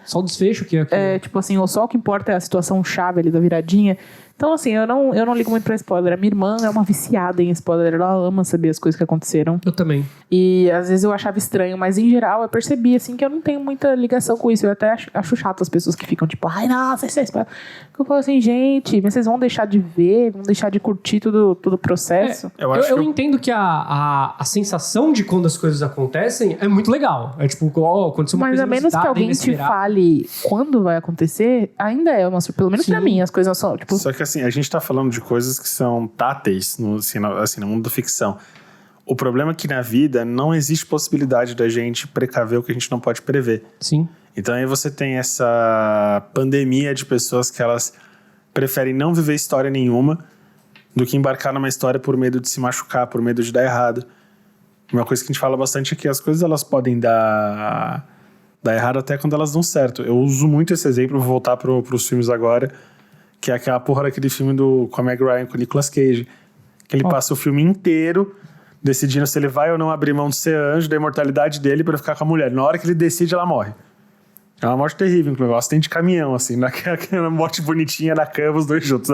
Só o desfecho que é. Tipo assim, só o que importa é a situação chave ali da viradinha. Então, assim, eu não ligo muito pra spoiler. A minha irmã é uma viciada em spoiler. Ela ama saber as coisas que aconteceram. Eu também. E às vezes eu achava estranho, mas em geral eu percebi, assim, que eu não tenho muita ligação com isso. Eu até acho chato as pessoas que ficam tipo, ai, nossa, isso é spoiler. Eu falo assim, gente, mas vocês vão deixar de ver, vão deixar de curtir todo o processo. Eu entendo que a sensação de quando as coisas acontecem é muito legal. É tipo, aconteceu uma coisa. Mas a menos que alguém te fale quando vai acontecer, ainda é uma surpresa. Pelo menos pra mim, as coisas são, tipo... Só que assim, a gente tá falando de coisas que são táteis no mundo da ficção. O problema é que na vida não existe possibilidade da gente precaver o que a gente não pode prever. Sim. Então aí você tem essa pandemia de pessoas que elas preferem não viver história nenhuma do que embarcar numa história por medo de se machucar, por medo de dar errado. Uma coisa que a gente fala bastante é que as coisas elas podem dar errado até quando elas dão certo. Eu uso muito esse exemplo, vou voltar pros filmes agora, que é aquela porra daquele filme com a Meg Ryan, com o Nicolas Cage, que ele passa o filme inteiro decidindo se ele vai ou não abrir mão de ser anjo, da imortalidade dele pra ficar com a mulher. Na hora que ele decide, ela morre. É uma morte terrível, inclusive. Ela tem de caminhão, assim, naquela morte bonitinha na cama, os dois juntos.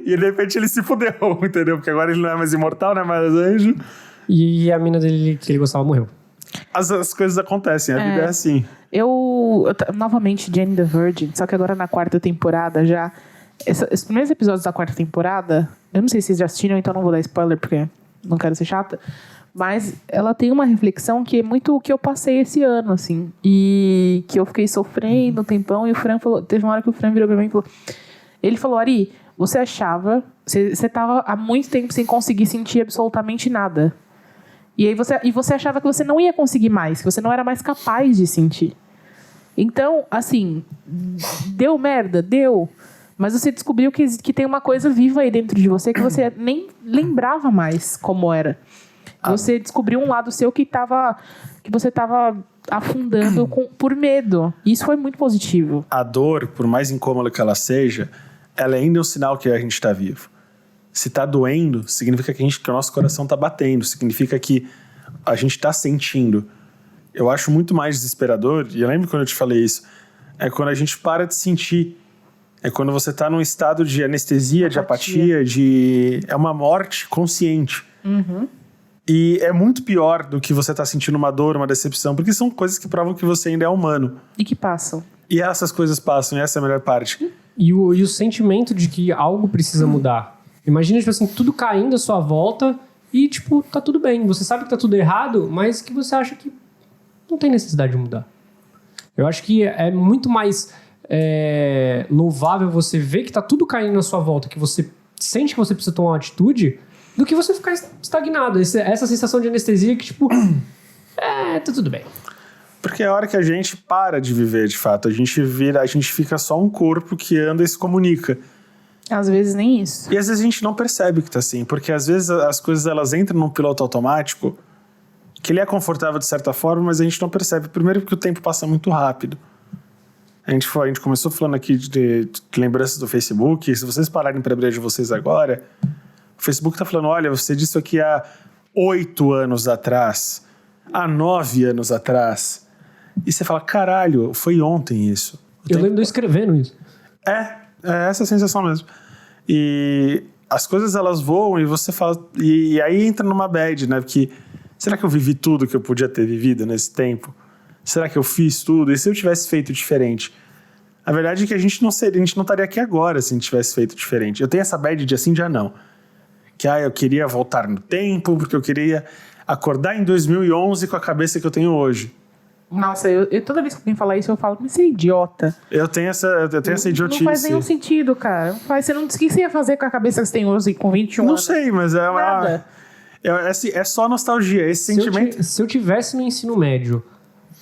E de repente ele se fudeu, entendeu? Porque agora ele não é mais imortal, não é mais anjo. E a mina dele que ele gostava morreu. As coisas acontecem, a vida é assim. Eu novamente, Jane the Virgin, só que agora na 4ª temporada já. Os primeiros episódios da 4ª temporada, eu não sei se vocês já assistiram, então não vou dar spoiler porque não quero ser chata, mas ela tem uma reflexão que é muito o que eu passei esse ano, assim, e que eu fiquei sofrendo um tempão, e o Fran falou, teve uma hora que o Fran virou pra mim e falou, ele falou, Ari, você achava, você tava há muito tempo sem conseguir sentir absolutamente nada, e aí você achava que você não ia conseguir mais, que você não era mais capaz de sentir. Então, assim, deu merda? Deu. Mas você descobriu que tem uma coisa viva aí dentro de você que você nem lembrava mais como era. Você descobriu um lado seu que você estava afundando por medo. E isso foi muito positivo. A dor, por mais incômoda que ela seja, ela ainda é um sinal que a gente está vivo. Se está doendo, significa que o nosso coração está batendo. Significa que a gente está sentindo. Eu acho muito mais desesperador, e eu lembro quando eu te falei isso, é quando a gente para de sentir. É quando você está num estado de anestesia, de apatia, é uma morte consciente. Uhum. E é muito pior do que você tá sentindo uma dor, uma decepção, porque são coisas que provam que você ainda é humano. E que passam. E essas coisas passam, e essa é a melhor parte. E o sentimento de que algo precisa mudar. Imagina, tipo assim, tudo caindo à sua volta e, tipo, tá tudo bem. Você sabe que tá tudo errado, mas que você acha que não tem necessidade de mudar. Eu acho que é muito mais louvável você ver que tá tudo caindo na sua volta, que você sente que você precisa tomar uma atitude, do que você ficar estagnado. Essa sensação de anestesia que, tipo, tá tudo bem. Porque é a hora que a gente para de viver, de fato. A gente fica só um corpo que anda e se comunica. Às vezes nem isso. E às vezes a gente não percebe que tá assim, porque às vezes as coisas elas entram num piloto automático, que ele é confortável de certa forma, mas a gente não percebe. Primeiro porque o tempo passa muito rápido. A gente começou falando aqui de lembranças do Facebook. Se vocês pararem para abrir de vocês agora, o Facebook tá falando, olha, você disse isso aqui há 8 anos atrás, há 9 anos atrás. E você fala, caralho, foi ontem isso. Eu lembro de eu escrevendo isso. É essa a sensação mesmo. E as coisas elas voam e você fala... E aí entra numa bad, né? Porque será que eu vivi tudo que eu podia ter vivido nesse tempo? Será que eu fiz tudo? E se eu tivesse feito diferente? A verdade é que a gente não estaria aqui agora se a gente tivesse feito diferente. Eu tenho essa bad de assim, já não. Que eu queria voltar no tempo, porque eu queria acordar em 2011 com a cabeça que eu tenho hoje. Nossa, eu toda vez que alguém fala isso, eu falo, mas você é idiota. Eu tenho essa idiotice. Não faz nenhum sentido, cara. Não faz, você não diz o que você ia fazer com a cabeça que você tem hoje com 21 anos. Não sei, mas Nada. É só nostalgia. Esse sentimento... Se eu tivesse no ensino médio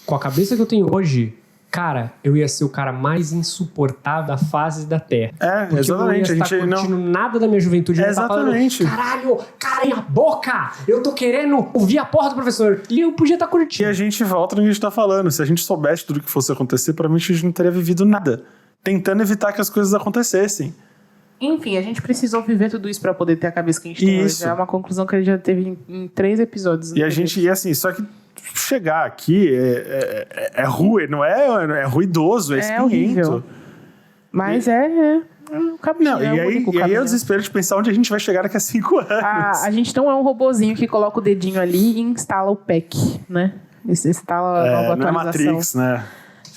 com a cabeça que eu tenho hoje, cara, eu ia ser o cara mais insuportável da face da Terra. Porque Exatamente. Eu não ia estar curtindo nada da minha juventude. Exatamente. Caralho, cara, a boca! Eu tô querendo ouvir a porra do professor. E eu podia estar E curtindo. a gente volta no que a gente tá falando. Se a gente soubesse tudo que fosse acontecer, provavelmente a gente não teria vivido nada. Tentando evitar que as coisas acontecessem. Enfim, a gente precisou viver tudo isso pra poder ter a cabeça que a gente tem hoje. É uma conclusão que a gente já teve em 3 episódios. E assim, só que chegar aqui é ruim, não é ruidoso, é espinhento. Horrível. Mas é um caminho. Não, e aí é o desespero de pensar onde a gente vai chegar daqui a 5 anos. A gente não é um robozinho que coloca o dedinho ali e instala o PEC, né? Instala a nova atualização. Não é Matrix, né?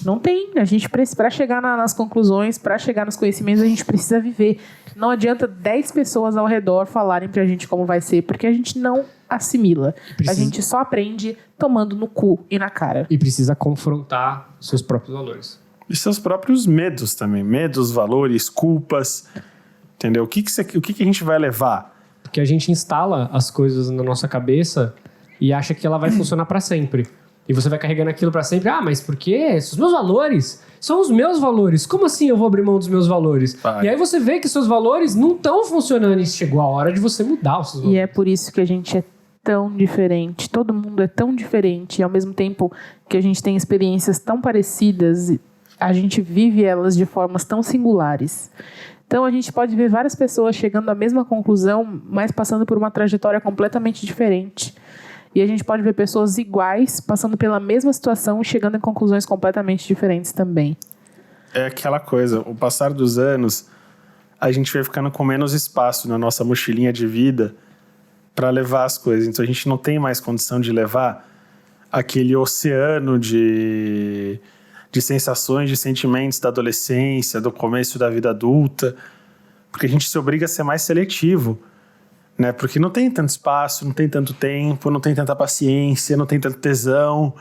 Não tem. A gente precisa, para chegar nas conclusões, para chegar nos conhecimentos, a gente precisa viver. Não adianta 10 pessoas ao redor falarem pra gente como vai ser, porque a gente não assimila. A gente só aprende tomando no cu e na cara. E precisa confrontar seus próprios valores. E seus próprios medos também. Medos, valores, culpas. Entendeu? O que a gente vai levar? Porque a gente instala as coisas na nossa cabeça e acha que ela vai funcionar pra sempre. E você vai carregando aquilo pra sempre. Mas por quê? Os meus valores são os meus valores. Como assim eu vou abrir mão dos meus valores? Vai. E aí você vê que seus valores não estão funcionando e chegou a hora de você mudar os seus valores. E é por isso que a gente é tão diferente. Todo mundo é tão diferente. E ao mesmo tempo que a gente tem experiências tão parecidas, a gente vive elas de formas tão singulares. Então a gente pode ver várias pessoas chegando à mesma conclusão, mas passando por uma trajetória completamente diferente. E a gente pode ver pessoas iguais, passando pela mesma situação e chegando em conclusões completamente diferentes também. É aquela coisa, o passar dos anos, a gente vai ficando com menos espaço na nossa mochilinha de vida para levar as coisas. Então a gente não tem mais condição de levar aquele oceano de sensações, de sentimentos da adolescência, do começo da vida adulta, porque a gente se obriga a ser mais seletivo. Né? Porque não tem tanto espaço, não tem tanto tempo, não tem tanta paciência, não tem tanto tesão.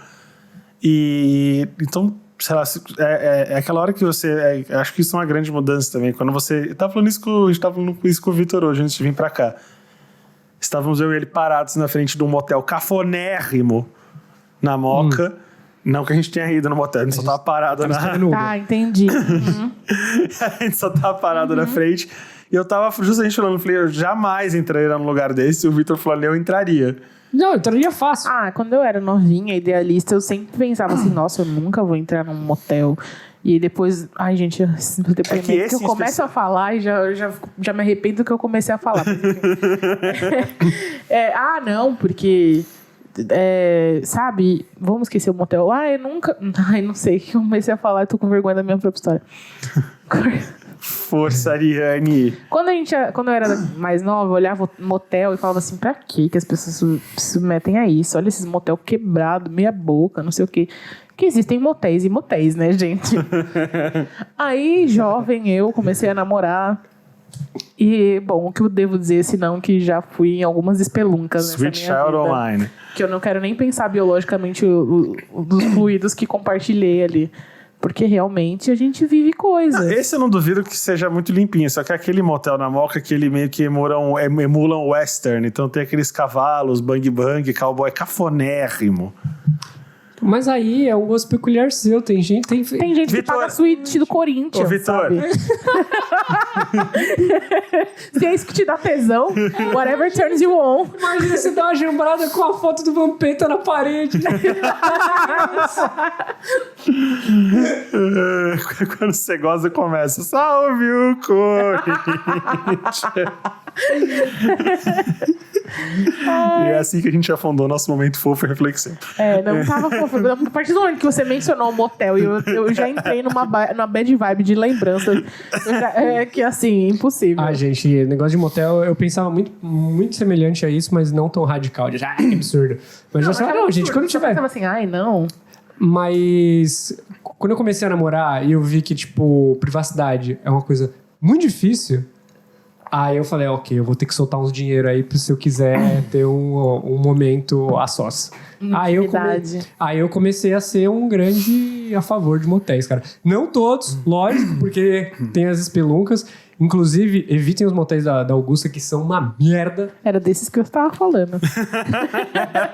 E então, sei lá, é aquela hora que você... acho que isso é uma grande mudança também. Quando você... Eu tava falando isso a gente tava falando isso com o Vitor hoje, antes de vir pra cá. Estávamos eu e ele parados na frente de um motel cafonérrimo na Moca. Não que a gente tenha ido no motel, a gente só tava parado na... entendi. A gente só tava parado na frente. E eu tava justamente falando, falei, eu jamais entraria num lugar desse. E o Vitor falou, eu entraria. Não, eu entraria fácil. Quando eu era novinha, idealista, eu sempre pensava assim, nossa, eu nunca vou entrar num motel. E depois, gente, depois que eu começo a falar e já me arrependo do que eu comecei a falar. Não, porque... sabe, vamos esquecer o motel. Eu nunca... não sei, que eu comecei a falar, eu tô com vergonha da minha própria história. Força, Ariane. Quando eu era mais nova, eu olhava o motel e falava assim, pra quê que as pessoas se submetem a isso? Olha esses motel quebrado, meia boca, não sei o quê. Porque existem motéis e motéis, né, gente? Aí, jovem, eu comecei a namorar. E, bom, o que eu devo dizer, senão que já fui em algumas espeluncas nessa Sweet minha Child vida, Online. que eu não quero nem pensar biologicamente dos fluidos que compartilhei ali. Porque realmente a gente vive coisas. Esse eu não duvido que seja muito limpinho. Só que aquele motel na Moca que ele meio que emulam western. Então tem aqueles cavalos, bang bang, cowboy cafonérrimo. Mas aí é um gosto peculiar seu. Tem gente que Vitor, paga a suíte do Corinthians, Ô, Vitor. sabe? Se é isso que te dá tesão, whatever turns you on. Imagina você dar uma jambrada com a foto do Vampeta na parede. Quando você gosta, começa. Salve o Corinthians! E é assim que a gente afundou nosso momento fofo e reflexivo. Não tava fofo. A partir do momento que você mencionou o motel e eu já entrei numa bad vibe de lembrança. Que assim, impossível. Gente, negócio de motel, eu pensava muito semelhante a isso, mas não tão radical. De, que absurdo. Mas eu falava, gente, quando tiver... Eu tava assim, não. Mas quando eu comecei a namorar e eu vi que, tipo, privacidade é uma coisa muito difícil, aí eu falei, ok, eu vou ter que soltar uns dinheiro aí se eu quiser ter um momento a sós. Aí eu comecei a ser um grande a favor de motéis, cara. Não todos, lógico, porque tem as espeluncas. Inclusive, evitem os motéis da Augusta, que são uma merda. Era desses que eu estava falando.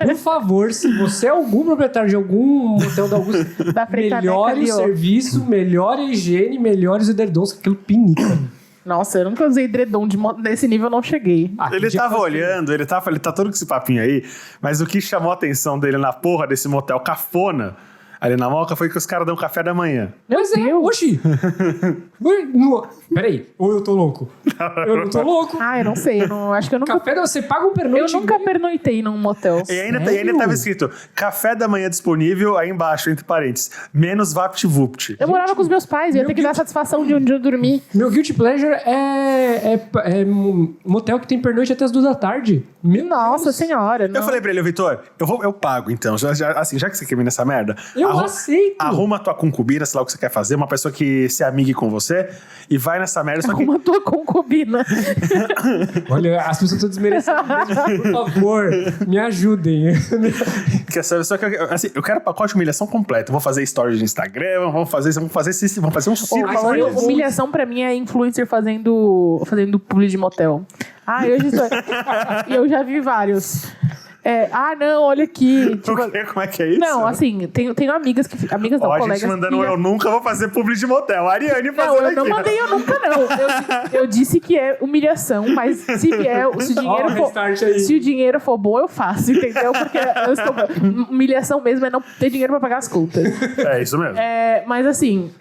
Por favor, se você é algum proprietário de algum motel da Augusta, melhore o serviço, melhore a higiene, melhore os edredons, que aquilo pinica. Nossa, eu nunca usei edredom desse nível, eu não cheguei. Ele tava olhando, ele tá todo com esse papinho aí, mas o que chamou a atenção dele na porra desse motel cafona ali na Moca foi que os caras dão café da manhã. Mas oxi! Peraí, ou eu tô louco? Eu não tô louco. Eu não sei, acho que eu nunca... Você paga um pernoite? Eu nunca pernoitei num motel. E ainda tava escrito, café da manhã disponível, aí embaixo, entre parênteses, menos VaptVupt. Eu morava com os meus pais, eu ia ter que dar satisfação de onde eu dormi. Meu guilty pleasure é motel que tem pernoite até as 2 da tarde. Nossa senhora. Eu falei pra ele, Vitor, eu pago então, já que você quer vir nessa merda... Eu aceito. Arruma tua concubina, sei lá o que você quer fazer, uma pessoa que se amigue com você e vai nessa merda. Arruma tua concubina. Olha, as pessoas estão desmerecendo. Por favor, me ajudem. Só que assim, eu quero pacote de humilhação completo. Vou fazer stories de Instagram, vamos fazer um circo. Humilhação pra mim é influencer fazendo publi de motel. Eu já vi vários. Não, olha aqui. Tipo, como é que é isso? Não, assim, tenho amigas não, colegas. A gente mandando eu nunca vou fazer publi de motel. A Ariane fazendo aqui. Não, eu não mandei eu nunca, não. Eu disse que é humilhação, mas se o dinheiro for bom, eu faço, entendeu? Porque humilhação mesmo é não ter dinheiro pra pagar as contas. É isso mesmo. Mas assim,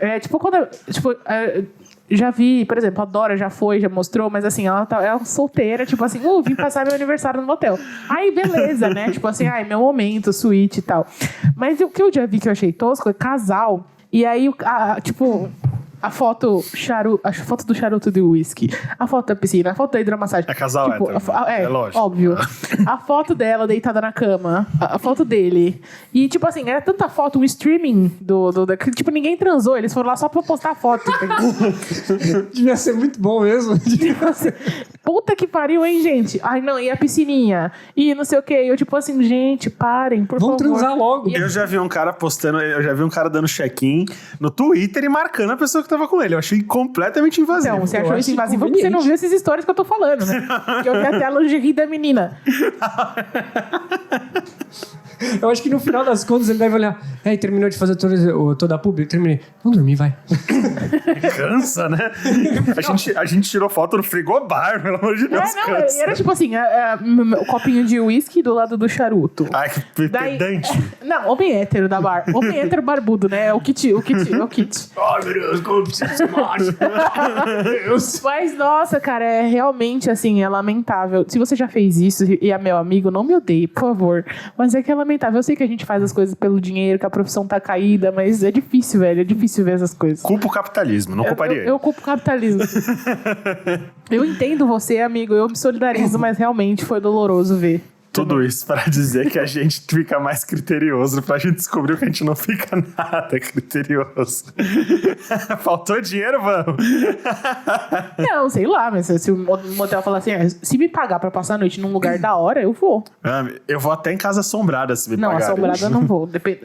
já vi, por exemplo, a Dora já mostrou, mas assim, ela é solteira, tipo assim, vim passar meu aniversário no motel. Aí, beleza, né? Tipo assim, meu momento, suíte e tal. Mas o que eu já vi que eu achei tosco é casal. E aí, a foto do charuto de uísque, a foto da piscina, a foto da hidromassagem. É casal hétero. É lógico. Óbvio. A foto dela deitada na cama, a foto dele. E, tipo assim, era tanta foto, um streaming que, tipo, ninguém transou, eles foram lá só pra postar a foto. Devia ser muito bom mesmo. Tipo assim, puta que pariu, hein, gente? Não, e a piscininha? E não sei o quê. Eu, tipo assim, gente, parem, por favor. Vamos transar logo. Eu já vi um cara dando check-in no Twitter e marcando a pessoa que tava com ele. Eu achei completamente invasivo. Então, você achou isso invasivo porque você não viu essas histórias que eu tô falando, né? Que eu vi até a lingerie da menina. Eu acho que no final das contas ele deve olhar. Terminou de fazer toda a publi? Terminei. Vamos dormir, vai. Cansa, né? A gente tirou foto no frigobar, pelo amor de Deus. Cansa. Era tipo assim, o copinho de uísque do lado do charuto. Ai, que pedante. Não, homem hétero da bar. Homem hétero barbudo, né? É o kit. Ai, meu Deus, como precisa ser macho. Mas, nossa, cara, é realmente, assim, é lamentável. Se você já fez isso e é meu amigo, não me odeie, por favor. Mas é que é lamentável. Eu sei que a gente faz as coisas pelo dinheiro, que a profissão tá caída, mas é difícil, velho. É difícil ver essas coisas. Culpa o capitalismo, não culparia ele. Eu culpo o capitalismo. Eu entendo você, amigo. Eu me solidarizo, mas realmente foi doloroso ver. Tudo isso para dizer que a gente fica mais criterioso, pra gente descobrir que a gente não fica nada criterioso. Faltou dinheiro, vamos? Não, sei lá, mas se o motel falar assim, se me pagar pra passar a noite num lugar da hora, eu vou. Eu vou até em casa assombrada se me pagar. Não, assombrada eu não vou. Depende.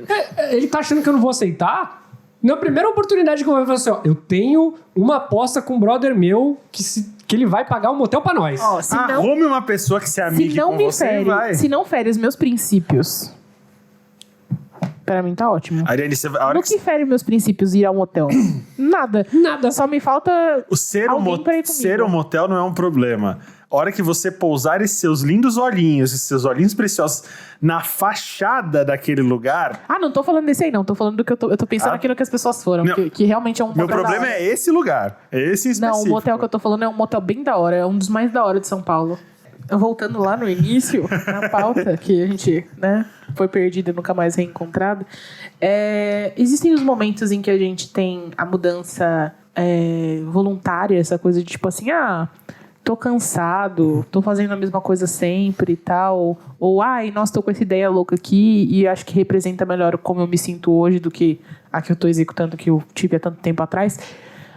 Ele tá achando que eu não vou aceitar? Na primeira oportunidade que eu vou falar assim, eu tenho uma aposta com um brother meu que ele vai pagar um motel pra nós. Arrume uma pessoa que se amigue com você e vai. Se não fere os meus princípios. Pra mim tá ótimo. Ariane, a hora No que fere meus princípios ir a um motel? Nada. Só me falta o ser um alguém pra ir comigo. ser um motel não é um problema. A hora que você pousar esses seus lindos olhinhos, esses seus olhinhos preciosos na fachada daquele lugar... Ah, não tô falando desse aí, não. Tô falando do que eu tô pensando aqui no que as pessoas foram. Que realmente é um motel Meu problema é esse lugar. É esse em específico. Não, o motel que eu tô falando é um motel bem da hora. É um dos mais da hora de São Paulo. Voltando lá no início, na pauta, que a gente, né, foi perdida e nunca mais reencontrada. Existem os momentos em que a gente tem a mudança voluntária, essa coisa de tipo assim, tô cansado, tô fazendo a mesma coisa sempre e tal. Ou, nossa, tô com essa ideia louca aqui e acho que representa melhor como eu me sinto hoje do que a que eu tô executando, que eu tive há tanto tempo atrás.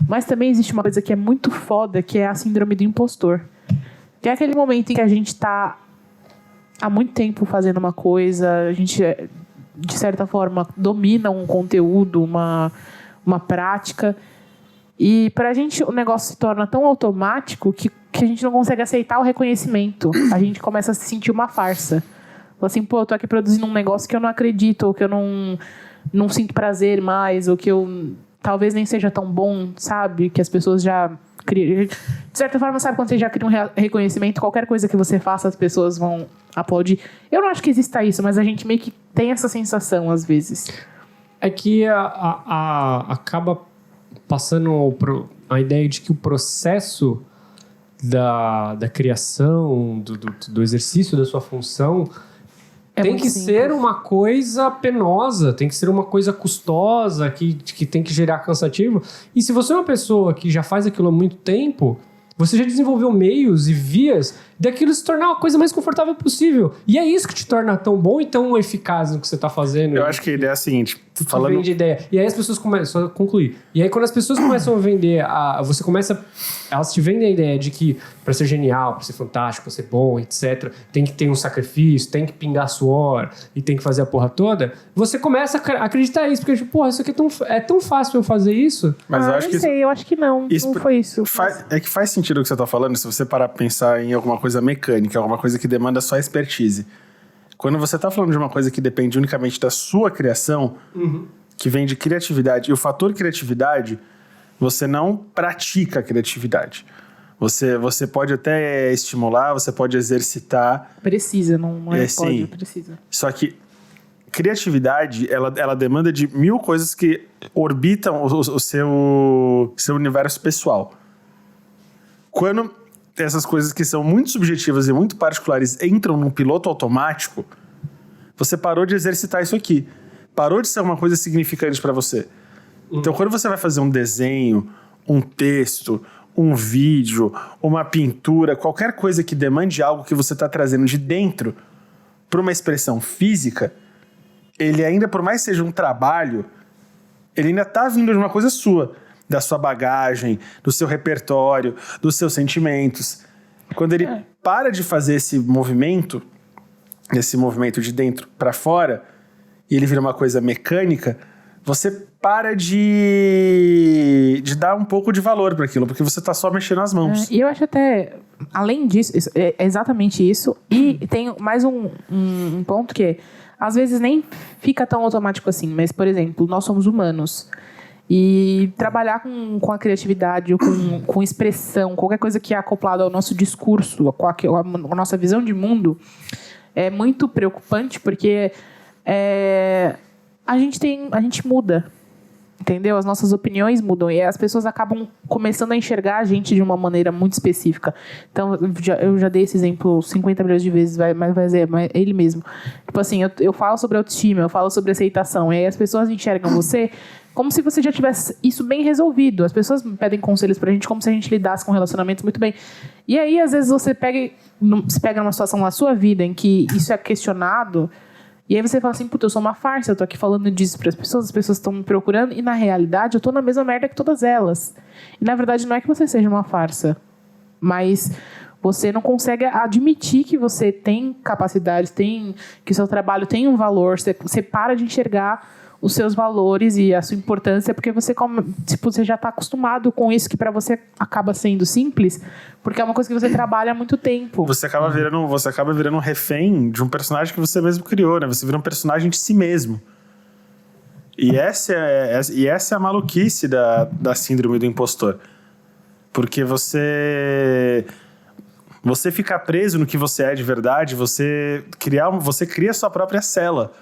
Mas também existe uma coisa que é muito foda, que é a síndrome do impostor. Que é aquele momento em que a gente tá há muito tempo fazendo uma coisa, a gente, de certa forma, domina um conteúdo, uma prática. E pra gente o negócio se torna tão automático que a gente não consegue aceitar o reconhecimento. A gente começa a se sentir uma farsa. Assim, eu tô aqui produzindo um negócio que eu não acredito, ou que eu não sinto prazer mais, ou que eu talvez nem seja tão bom, sabe? Que as pessoas já criam. De certa forma, sabe quando você já cria um reconhecimento, qualquer coisa que você faça, as pessoas vão aplaudir. Eu não acho que exista isso, mas a gente meio que tem essa sensação às vezes. É que acaba passando a ideia de que o processo da criação, do exercício da sua função tem que ser uma coisa penosa, tem que ser uma coisa custosa, que tem que gerar cansativo. E se você é uma pessoa que já faz aquilo há muito tempo, você já desenvolveu meios e vias daquilo se tornar a coisa mais confortável possível. E é isso que te torna tão bom e tão eficaz no que você está fazendo. Eu acho que a ideia é a seguinte... Falando... Vende ideia. E aí as pessoas começam... Só concluir. E aí quando as pessoas começam a vender... Elas te vendem a ideia de que para ser genial, para ser fantástico, para ser bom, etc., tem que ter um sacrifício, tem que pingar suor e tem que fazer a porra toda. Você começa a acreditar nisso. Porque, porra, isso aqui é tão fácil eu fazer isso. Mas eu acho que... eu acho que não. Não foi isso. É que faz sentido o que você está falando, se você parar pra pensar em alguma coisa mecânica, alguma coisa que demanda só expertise. Quando você está falando de uma coisa que depende unicamente da sua criação, que vem de criatividade, e o fator criatividade, você não pratica a criatividade. Você pode até estimular, você pode exercitar. Precisa, não pode, sim. precisa. Só que criatividade, ela demanda de 1000 coisas que orbitam o seu universo pessoal. Quando essas coisas que são muito subjetivas e muito particulares entram num piloto automático, você parou de exercitar isso aqui. Parou de ser uma coisa significante para você. Então, quando você vai fazer um desenho, um texto, um vídeo, uma pintura, qualquer coisa que demande algo que você está trazendo de dentro para uma expressão física, ele ainda, por mais que seja um trabalho, ele ainda está vindo de uma coisa sua, da sua bagagem, do seu repertório, dos seus sentimentos. Quando ele para de fazer esse movimento de dentro para fora, e ele vira uma coisa mecânica, você para de dar um pouco de valor para aquilo, porque você está só mexendo as mãos. E eu acho até, além disso, é exatamente isso, e tem mais um ponto que às vezes nem fica tão automático assim, mas, por exemplo, nós somos humanos. E trabalhar com a criatividade, ou com expressão, qualquer coisa que é acoplada ao nosso discurso, com a nossa visão de mundo, é muito preocupante, porque a gente muda, entendeu? As nossas opiniões mudam e as pessoas acabam começando a enxergar a gente de uma maneira muito específica. Então, eu já dei esse exemplo 50 milhões de vezes, mas ele mesmo. Tipo assim, eu falo sobre autoestima, eu falo sobre aceitação, e aí as pessoas enxergam você como se você já tivesse isso bem resolvido. As pessoas pedem conselhos pra gente como se a gente lidasse com relacionamentos muito bem. E aí, às vezes, você pega numa situação na sua vida em que isso é questionado, e aí você fala assim, puta, eu sou uma farsa, eu tô aqui falando disso para as pessoas estão me procurando, e na realidade eu tô na mesma merda que todas elas. E na verdade não é que você seja uma farsa, mas você não consegue admitir que você tem capacidades, que o seu trabalho tem um valor, você para de enxergar os seus valores e a sua importância, porque você já está acostumado com isso, que para você acaba sendo simples, porque é uma coisa que você trabalha há muito tempo. Você acaba virando um refém de um personagem que você mesmo criou, né? Você vira um personagem de si mesmo. E essa é a maluquice da síndrome do impostor. Porque você ficar preso no que você é de verdade, você cria a sua própria cela.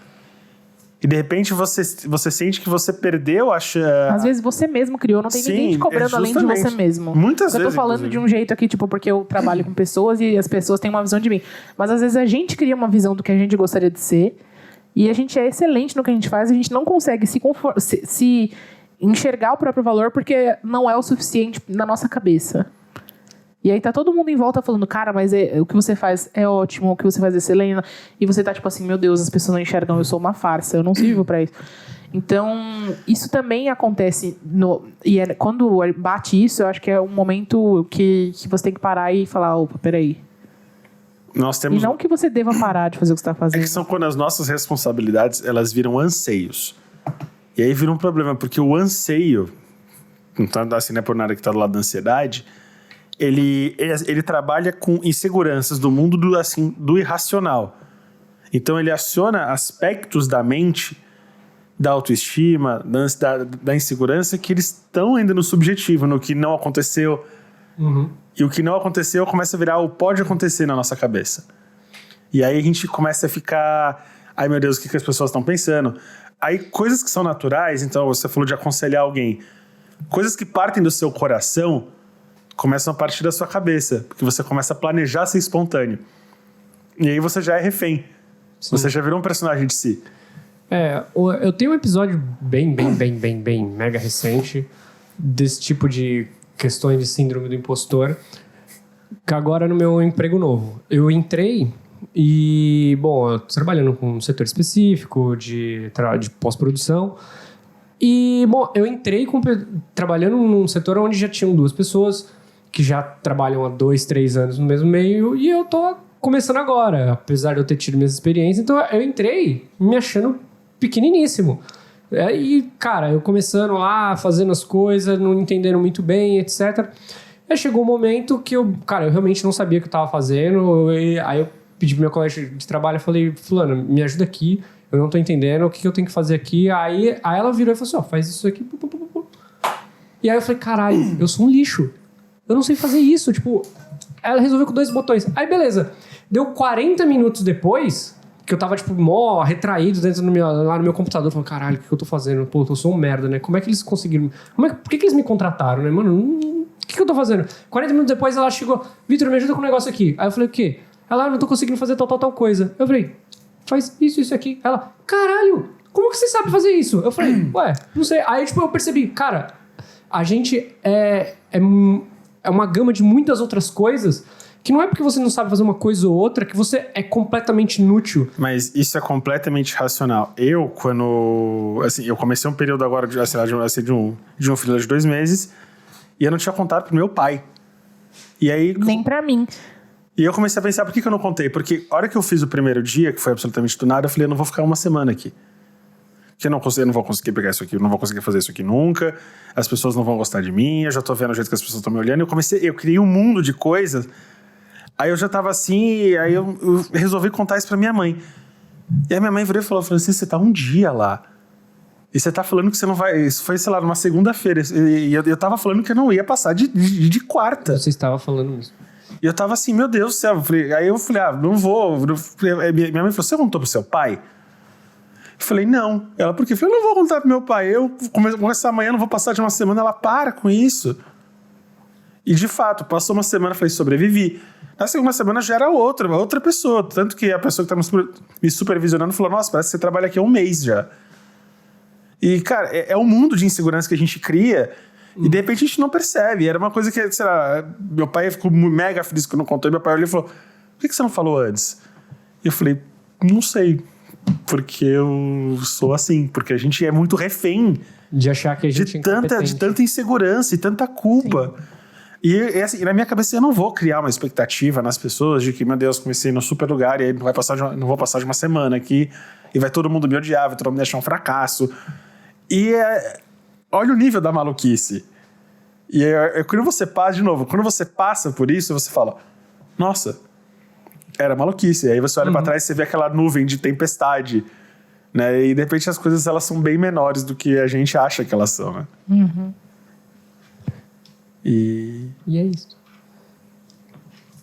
E de repente você sente que você perdeu a chance. Às vezes você mesmo criou, não tem ninguém te cobrando além de você mesmo. Muitas vezes. Eu tô falando inclusive de um jeito aqui, tipo, porque eu trabalho com pessoas e as pessoas têm uma visão de mim. Mas às vezes a gente cria uma visão do que a gente gostaria de ser e a gente é excelente no que a gente faz e a gente não consegue se enxergar o próprio valor porque não é o suficiente na nossa cabeça. E aí tá todo mundo em volta falando, cara, mas o que você faz é ótimo, o que você faz é excelente. E você tá tipo assim, meu Deus, as pessoas não enxergam, eu sou uma farsa, eu não sirvo pra isso. Então, isso também acontece quando bate isso, eu acho que é um momento que você tem que parar e falar, opa, peraí. E não que você deva parar de fazer o que você tá fazendo. É que são quando as nossas responsabilidades, elas viram anseios. E aí vira um problema, porque o anseio, não tá assim, não é por nada que tá do lado da ansiedade, ele trabalha com inseguranças do mundo do irracional. Então ele aciona aspectos da mente, da autoestima, da insegurança, que eles estão ainda no subjetivo, no que não aconteceu. Uhum. E o que não aconteceu começa a virar o pode acontecer na nossa cabeça. E aí a gente começa a ficar, ai meu Deus, o que as pessoas estão pensando? Aí coisas que são naturais, então você falou de aconselhar alguém, coisas que partem do seu coração começam a partir da sua cabeça, porque você começa a planejar ser espontâneo. E aí você já é refém. Sim. Você já virou um personagem de si. Eu tenho um episódio bem mega recente desse tipo de questões de síndrome do impostor, que agora no meu emprego novo. Eu entrei e, eu tô trabalhando com um setor específico de pós-produção. E, eu entrei trabalhando num setor onde já tinham 2 pessoas que já trabalham há 2, 3 anos no mesmo meio e eu tô começando agora, apesar de eu ter tido minhas experiências. Então, eu entrei me achando pequeniníssimo. E, cara, eu começando lá, fazendo as coisas, não entendendo muito bem, etc. Aí chegou um momento que eu realmente não sabia o que eu tava fazendo. Aí eu pedi pro meu colega de trabalho, eu falei, fulano, me ajuda aqui, eu não tô entendendo, o que eu tenho que fazer aqui? Aí ela virou e falou assim, faz isso aqui. E aí eu falei, caralho, eu sou um lixo. Eu não sei fazer isso. Tipo, ela resolveu com 2 botões. Aí, beleza. Deu 40 minutos depois, que eu tava, tipo, mó retraído lá no meu computador. Falei, caralho, o que eu tô fazendo? Pô, eu sou um merda, né? Como é que eles conseguiram? Por que eles me contrataram, né? Mano, o que eu tô fazendo? 40 minutos depois, ela chegou, Vitor, me ajuda com um negócio aqui. Aí eu falei, o quê? Ela, não tô conseguindo fazer tal coisa. Eu falei, faz isso aqui. Ela, caralho, como que você sabe fazer isso? Eu falei, não sei. Aí, tipo, eu percebi, cara, a gente é uma gama de muitas outras coisas que não é porque você não sabe fazer uma coisa ou outra que você é completamente inútil. Mas isso é completamente racional. Eu comecei um período agora de um filho de 2 meses e eu não tinha contado pro meu pai. E aí... Nem pra mim. E eu comecei a pensar, por que eu não contei? Porque a hora que eu fiz o primeiro dia, que foi absolutamente do nada, eu falei, eu não vou ficar uma semana aqui. Porque eu não vou conseguir pegar isso aqui, eu não vou conseguir fazer isso aqui nunca, as pessoas não vão gostar de mim, eu já tô vendo o jeito que as pessoas estão me olhando. Eu criei um mundo de coisas, aí eu já tava assim, aí eu resolvi contar isso pra minha mãe. E aí minha mãe virou e falou, Francisco, você tá um dia lá, e você tá falando que você não vai... Isso foi, sei lá, numa segunda-feira, e eu tava falando que eu não ia passar de quarta. Você estava falando isso. E eu tava assim, meu Deus do céu. Aí eu falei, não vou. Minha mãe falou, você contou pro seu pai? Eu falei, não. Ela, por quê? Eu falei, eu não vou contar pro meu pai. Eu começar amanhã, não vou passar de uma semana. Ela, para com isso. E de fato, passou uma semana, falei, sobrevivi. Na segunda semana já era outra pessoa. Tanto que a pessoa que estava me supervisionando falou, nossa, parece que você trabalha aqui há 1 mês já. E, cara, é um mundo de insegurança que a gente cria... E de repente a gente não percebe. Era uma coisa que, sei lá, meu pai ficou mega feliz que eu não contou. E meu pai olhou e falou, por que você não falou antes? E eu falei, não sei. Porque eu sou assim. Porque a gente é muito refém. De achar que a gente de tanta insegurança e tanta culpa. E assim, na minha cabeça eu não vou criar uma expectativa nas pessoas de que, meu Deus, comecei no super lugar e aí não vou passar de uma semana aqui. E vai todo mundo me odiar, vai todo mundo me achar um fracasso. E olha o nível da maluquice. E quando você passa, de novo, quando você passa por isso, você fala, nossa, era maluquice. E aí você olha pra trás e você vê aquela nuvem de tempestade né? E de repente as coisas elas são bem menores do que a gente acha que elas são, né? Uhum. E é isso.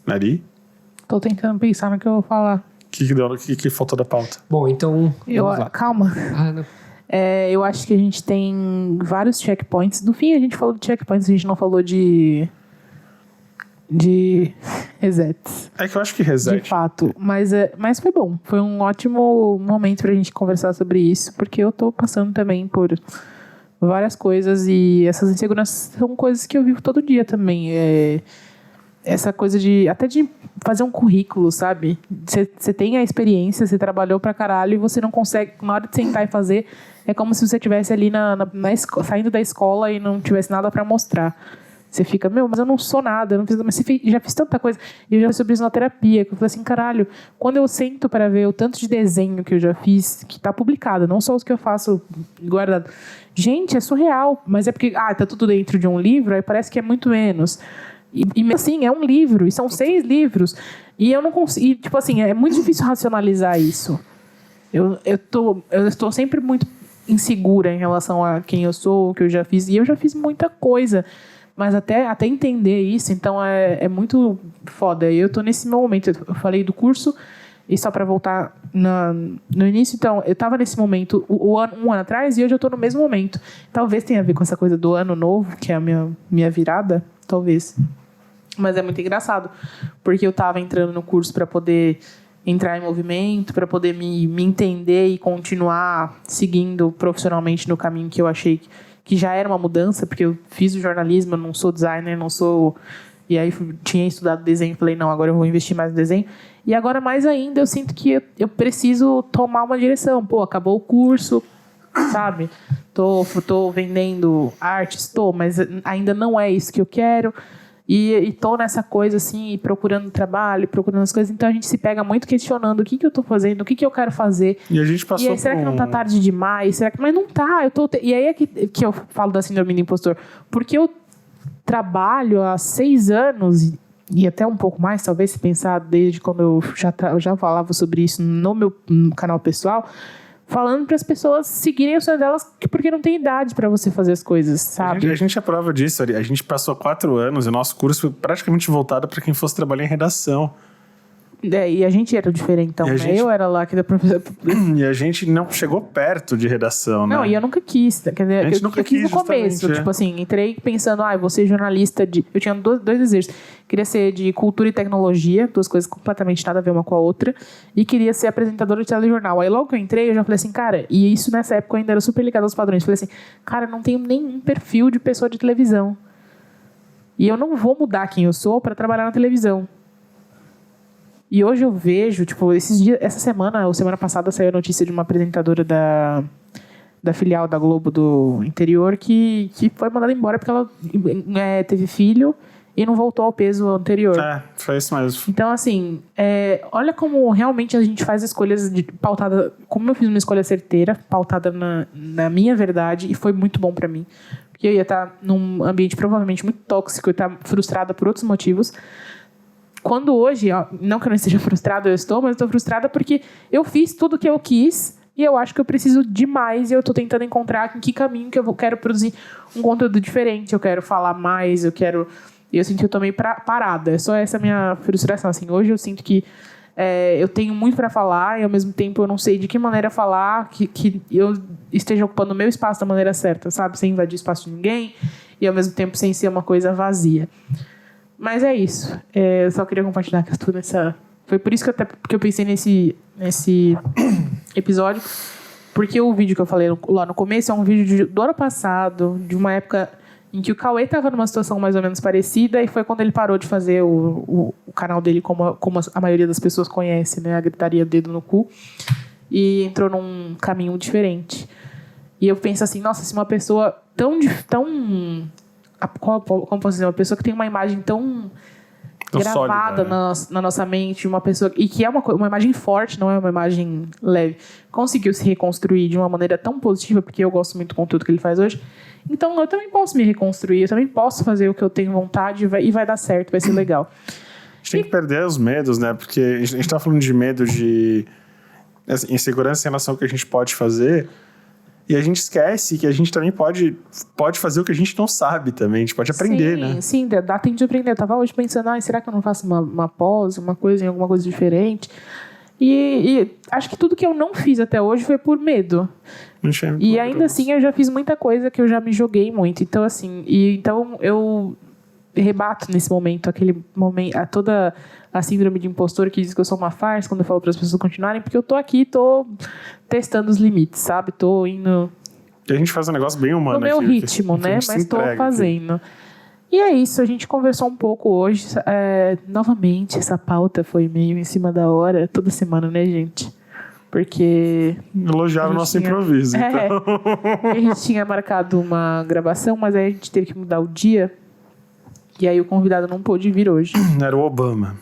Nari? Tô tentando pensar no que eu vou falar. O que faltou da pauta? Bom, então... vamos lá. Calma. Ah, não. Eu acho que a gente tem vários checkpoints. No fim, a gente falou de checkpoints, a gente não falou de resets. É que eu acho que reset. De fato. Mas foi bom. Foi um ótimo momento pra gente conversar sobre isso, porque eu tô passando também por várias coisas e essas inseguranças são coisas que eu vivo todo dia também. Essa coisa até de fazer um currículo, sabe? Você tem a experiência, você trabalhou pra caralho e você não consegue, na hora de sentar e fazer, é como se você estivesse ali saindo da escola e não tivesse nada pra mostrar. Você fica, mas eu não sou nada, eu não fiz, mas já fiz tanta coisa. E eu já fiz sobre isso na terapia, que eu falei assim, caralho, quando eu sento para ver o tanto de desenho que eu já fiz, que tá publicado, não só os que eu faço guardado. Gente, é surreal, mas é porque, tá tudo dentro de um livro, aí parece que é muito menos. E assim, é um livro, e são 6 livros. E eu não consigo, tipo assim, é muito difícil racionalizar isso. Eu estou sempre muito insegura em relação a quem eu sou, o que eu já fiz. E eu já fiz muita coisa. Mas até entender isso, então é muito foda. E eu tô nesse meu momento. Eu falei do curso, e só para voltar no início, então, eu tava nesse momento um ano atrás, e hoje eu tô no mesmo momento. Talvez tenha a ver com essa coisa do ano novo, que é a minha virada, talvez. Mas é muito engraçado, porque eu tava entrando no curso para poder entrar em movimento, para poder me entender e continuar seguindo profissionalmente no caminho que eu achei que já era uma mudança, porque eu fiz o jornalismo, eu não sou designer, não sou... E aí tinha estudado desenho, falei, não, agora eu vou investir mais no desenho. E agora, mais ainda, eu sinto que eu preciso tomar uma direção. Pô, acabou o curso, sabe? Tô vendendo artes, mas ainda não é isso que eu quero. E tô nessa coisa, assim, procurando trabalho, procurando as coisas. Então, a gente se pega muito questionando o que eu tô fazendo, o que eu quero fazer. E a gente passou e aí, será que não tá tarde demais? Mas não tá. E aí é que eu falo da síndrome do impostor. Porque eu trabalho há 6 anos, e até um pouco mais, talvez, se pensar desde quando eu já falava sobre isso no meu canal pessoal, falando para as pessoas seguirem o sonho delas, porque não tem idade para você fazer as coisas, sabe? A gente é prova disso. A gente passou 4 anos e o nosso curso foi praticamente voltado para quem fosse trabalhar em redação. E a gente era diferentão, né? Eu era lá que da professora... E a gente não chegou perto de redação, né? Não, e eu nunca quis. Quer dizer, a gente nunca quis no começo. Tipo assim, entrei pensando, eu vou ser jornalista de... Eu tinha dois desejos. Queria ser de cultura e tecnologia, 2 coisas completamente nada a ver uma com a outra. E queria ser apresentadora de telejornal. Aí logo que eu entrei, eu já falei assim, cara... E isso nessa época eu ainda era super ligado aos padrões. Falei assim, cara, não tenho nenhum perfil de pessoa de televisão. E eu não vou mudar quem eu sou para trabalhar na televisão. E hoje eu vejo, tipo, essa semana, ou semana passada, saiu a notícia de uma apresentadora da filial da Globo do interior que foi mandada embora porque ela teve filho e não voltou ao peso anterior. Foi isso mesmo. Então, assim, olha como realmente a gente faz escolhas pautada... Como eu fiz uma escolha certeira, pautada na minha verdade, e foi muito bom pra mim. Porque eu ia estar num ambiente provavelmente muito tóxico e estar frustrada por outros motivos. Quando hoje, não que eu não esteja frustrada, mas eu estou frustrada porque eu fiz tudo o que eu quis e eu acho que eu preciso de mais e eu estou tentando encontrar em que caminho que eu quero produzir um conteúdo diferente, eu quero falar mais, eu sinto que eu tô meio parada. É só essa minha frustração. Assim, hoje eu sinto que eu tenho muito para falar e ao mesmo tempo eu não sei de que maneira falar que eu esteja ocupando o meu espaço da maneira certa, sabe? Sem invadir o espaço de ninguém e ao mesmo tempo sem ser uma coisa vazia. Mas é isso. Eu só queria compartilhar que eu estou nessa... Foi por isso que eu pensei nesse episódio. Porque o vídeo que eu falei lá no começo é um vídeo do ano passado, de uma época em que o Cauê estava numa situação mais ou menos parecida, e foi quando ele parou de fazer o canal dele como a maioria das pessoas conhece, né? A gritaria dedo no cu. E entrou num caminho diferente. E eu penso assim, nossa, se uma pessoa tão como posso dizer, uma pessoa que tem uma imagem tão gravada sólida, na nossa mente, uma pessoa e que é uma imagem forte, não é uma imagem leve, conseguiu se reconstruir de uma maneira tão positiva, porque eu gosto muito do conteúdo que ele faz hoje, então eu também posso me reconstruir, eu também posso fazer o que eu tenho vontade e vai dar certo, vai ser legal. A gente tem que perder os medos, né? Porque a gente tá falando de medo de insegurança em relação ao que a gente pode fazer. E a gente esquece que a gente também pode fazer o que a gente não sabe também. A gente pode aprender, né? Sim, dá tempo de aprender. Eu tava hoje pensando, será que eu não faço uma pós, uma coisa em alguma coisa diferente? E acho que tudo que eu não fiz até hoje foi por medo. E ainda assim eu já fiz muita coisa que eu já me joguei muito. Então, assim, então eu rebato nesse momento, toda a síndrome de impostor que diz que eu sou uma farsa quando eu falo para as pessoas continuarem, porque eu tô aqui, tô testando os limites, sabe? Tô indo... E a gente faz um negócio bem humano no meu aqui, ritmo, né? Mas tô fazendo. Aqui. E é isso, a gente conversou um pouco hoje. Novamente, essa pauta foi meio em cima da hora, toda semana, né, gente? Porque... elogiaram o nosso improviso, então. A gente tinha marcado uma gravação, mas aí a gente teve que mudar o dia. E aí o convidado não pôde vir hoje. Era o Obama.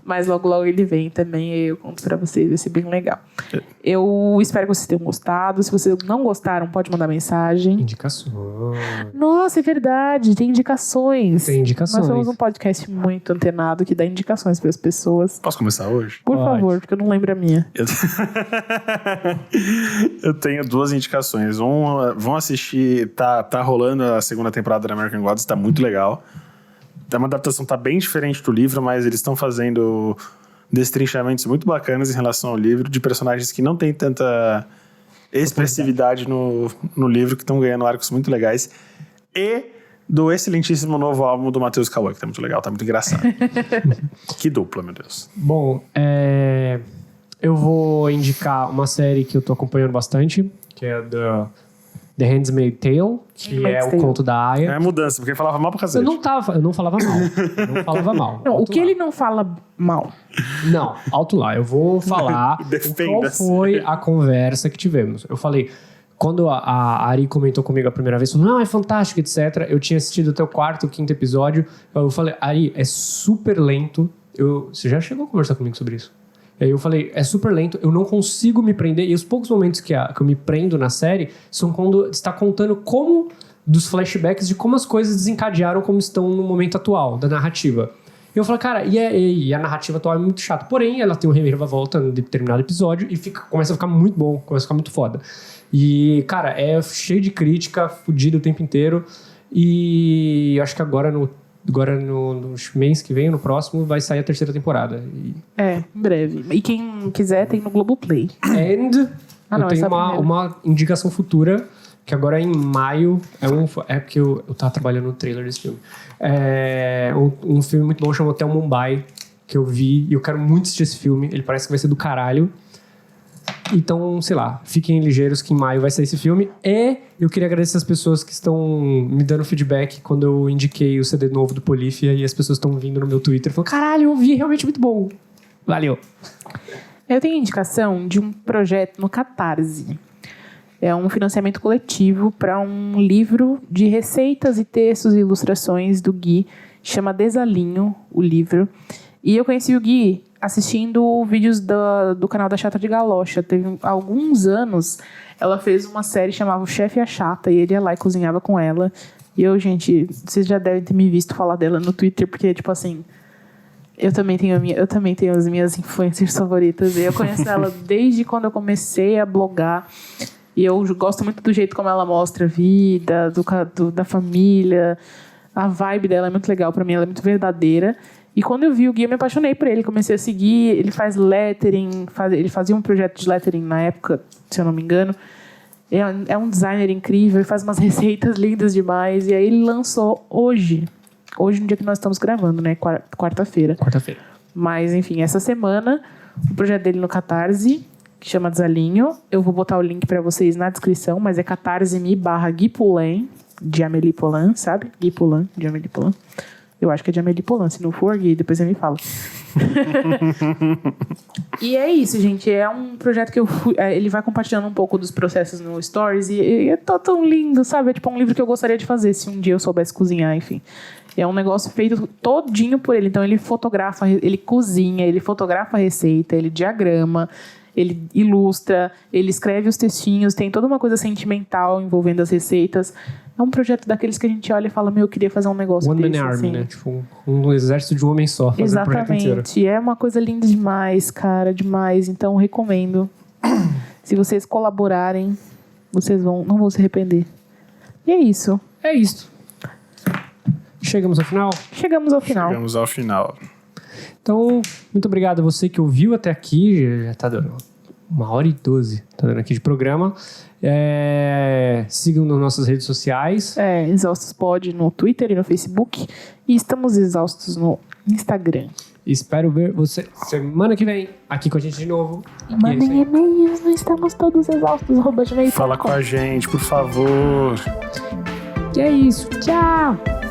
Mas logo ele vem também e eu conto pra vocês, vai ser bem legal. Eu espero que vocês tenham gostado. Se vocês não gostaram, pode mandar mensagem. Indicações. Nossa, é verdade, tem indicações. Tem indicações. Nós somos um podcast muito antenado que dá indicações para as pessoas. Posso começar hoje? Por favor, porque eu não lembro a minha. Eu tenho 2 indicações. Vão assistir, tá rolando a segunda temporada da American Gods, tá muito legal. É uma adaptação, tá bem diferente do livro, mas eles estão fazendo destrinchamentos muito bacanas em relação ao livro, de personagens que não tem tanta expressividade no livro, que estão ganhando arcos muito legais. E do excelentíssimo novo álbum do Matheus Cauã, que tá muito legal, tá muito engraçado. Que dupla, meu Deus. Bom, eu vou indicar uma série que eu tô acompanhando bastante, que é The Handmaid's Tale, que é o conto da Aya. É mudança, porque ele falava mal pro cacete. Eu não falava mal. Não falava mal. Não, o que ele não fala mal? Não, alto lá. Eu vou falar qual foi a conversa que tivemos. Eu falei, quando a Ari comentou comigo a primeira vez, falou, não, é fantástico, etc. Eu tinha assistido até o 4º, 5º episódio. Eu falei, Ari, é super lento. Você já chegou a conversar comigo sobre isso? E aí eu falei, é super lento, eu não consigo me prender. E os poucos momentos que eu me prendo na série são quando está contando dos flashbacks de como as coisas desencadearam como estão no momento atual, da narrativa. E eu falei, cara, e a narrativa atual é muito chata. Porém, ela tem um reviravolta em determinado episódio e começa a ficar muito bom, começa a ficar muito foda. E, cara, é cheio de crítica, fudido o tempo inteiro. E eu acho que agora no mês que vem, no próximo, vai sair a 3ª temporada. Em breve. E quem quiser, tem no Globoplay. Eu tenho uma indicação futura, que agora é em maio. É porque eu tava trabalhando no trailer desse filme. É um filme muito bom, chama Hotel Mumbai, que eu vi. E eu quero muito assistir esse filme. Ele parece que vai ser do caralho. Então, sei lá, fiquem ligeiros que em maio vai sair esse filme. E eu queria agradecer as pessoas que estão me dando feedback quando eu indiquei o CD novo do Polífia e as pessoas estão vindo no meu Twitter e falando, caralho, eu ouvi, realmente muito bom. Valeu. Eu tenho indicação de um projeto no Catarse. É um financiamento coletivo para um livro de receitas e textos e ilustrações do Gui. Chama Desalinho, o livro. E eu conheci o Gui assistindo vídeos do canal da Chata de Galocha. Teve alguns anos, ela fez uma série chamada O Chefe e a Chata, e ele ia lá e cozinhava com ela. E gente, vocês já devem ter me visto falar dela no Twitter, porque, tipo assim, eu também tenho as minhas influencers favoritas, e eu conheço ela desde quando eu comecei a blogar. E eu gosto muito do jeito como ela mostra a vida, da família. A vibe dela é muito legal pra mim, ela é muito verdadeira. E quando eu vi o Gui, eu me apaixonei por ele. Comecei a seguir, ele faz lettering, ele fazia um projeto de lettering na época, se eu não me engano. É um designer incrível, ele faz umas receitas lindas demais. E aí ele lançou hoje no dia que nós estamos gravando, né? Quarta-feira. Mas, enfim, essa semana, o projeto dele no Catarse, que chama Desalinho. Eu vou botar o link pra vocês na descrição, mas é catarse.me/Gui Poulain, de Amélie Poulain, sabe? Gui Poulain, de Amélie Poulain. Eu acho que é de Amélie Poulain. Se não for, Gui, depois você me fala. E é isso, gente. É um projeto que ele vai compartilhando um pouco dos processos no Stories. E é tão lindo, sabe? É tipo um livro que eu gostaria de fazer se um dia eu soubesse cozinhar, enfim. É um negócio feito todinho por ele. Então, ele fotografa, ele cozinha, ele fotografa a receita, ele diagrama, ele ilustra, ele escreve os textinhos. Tem toda uma coisa sentimental envolvendo as receitas. É um projeto daqueles que a gente olha e fala, eu queria fazer um negócio One desse, Man Army, assim. né? Tipo, um exército de um homem só, fazendo o projeto inteiro. Exatamente. É uma coisa linda demais, cara, demais. Então, recomendo. Se vocês colaborarem, vocês não vão se arrepender. E é isso. É isso. Chegamos ao final? Chegamos ao final. Chegamos ao final. Então, muito obrigado a você que ouviu até aqui. Já tá dando 1h12, tá dando aqui de programa. Sigam nas nossas redes sociais. Exaustos Pod no Twitter e no Facebook. E estamos exaustos no Instagram. Espero ver você semana que vem aqui com a gente de novo. Mandem e-mails, nós estamos todos exaustos. Fala com a gente, por favor. E é isso. Tchau!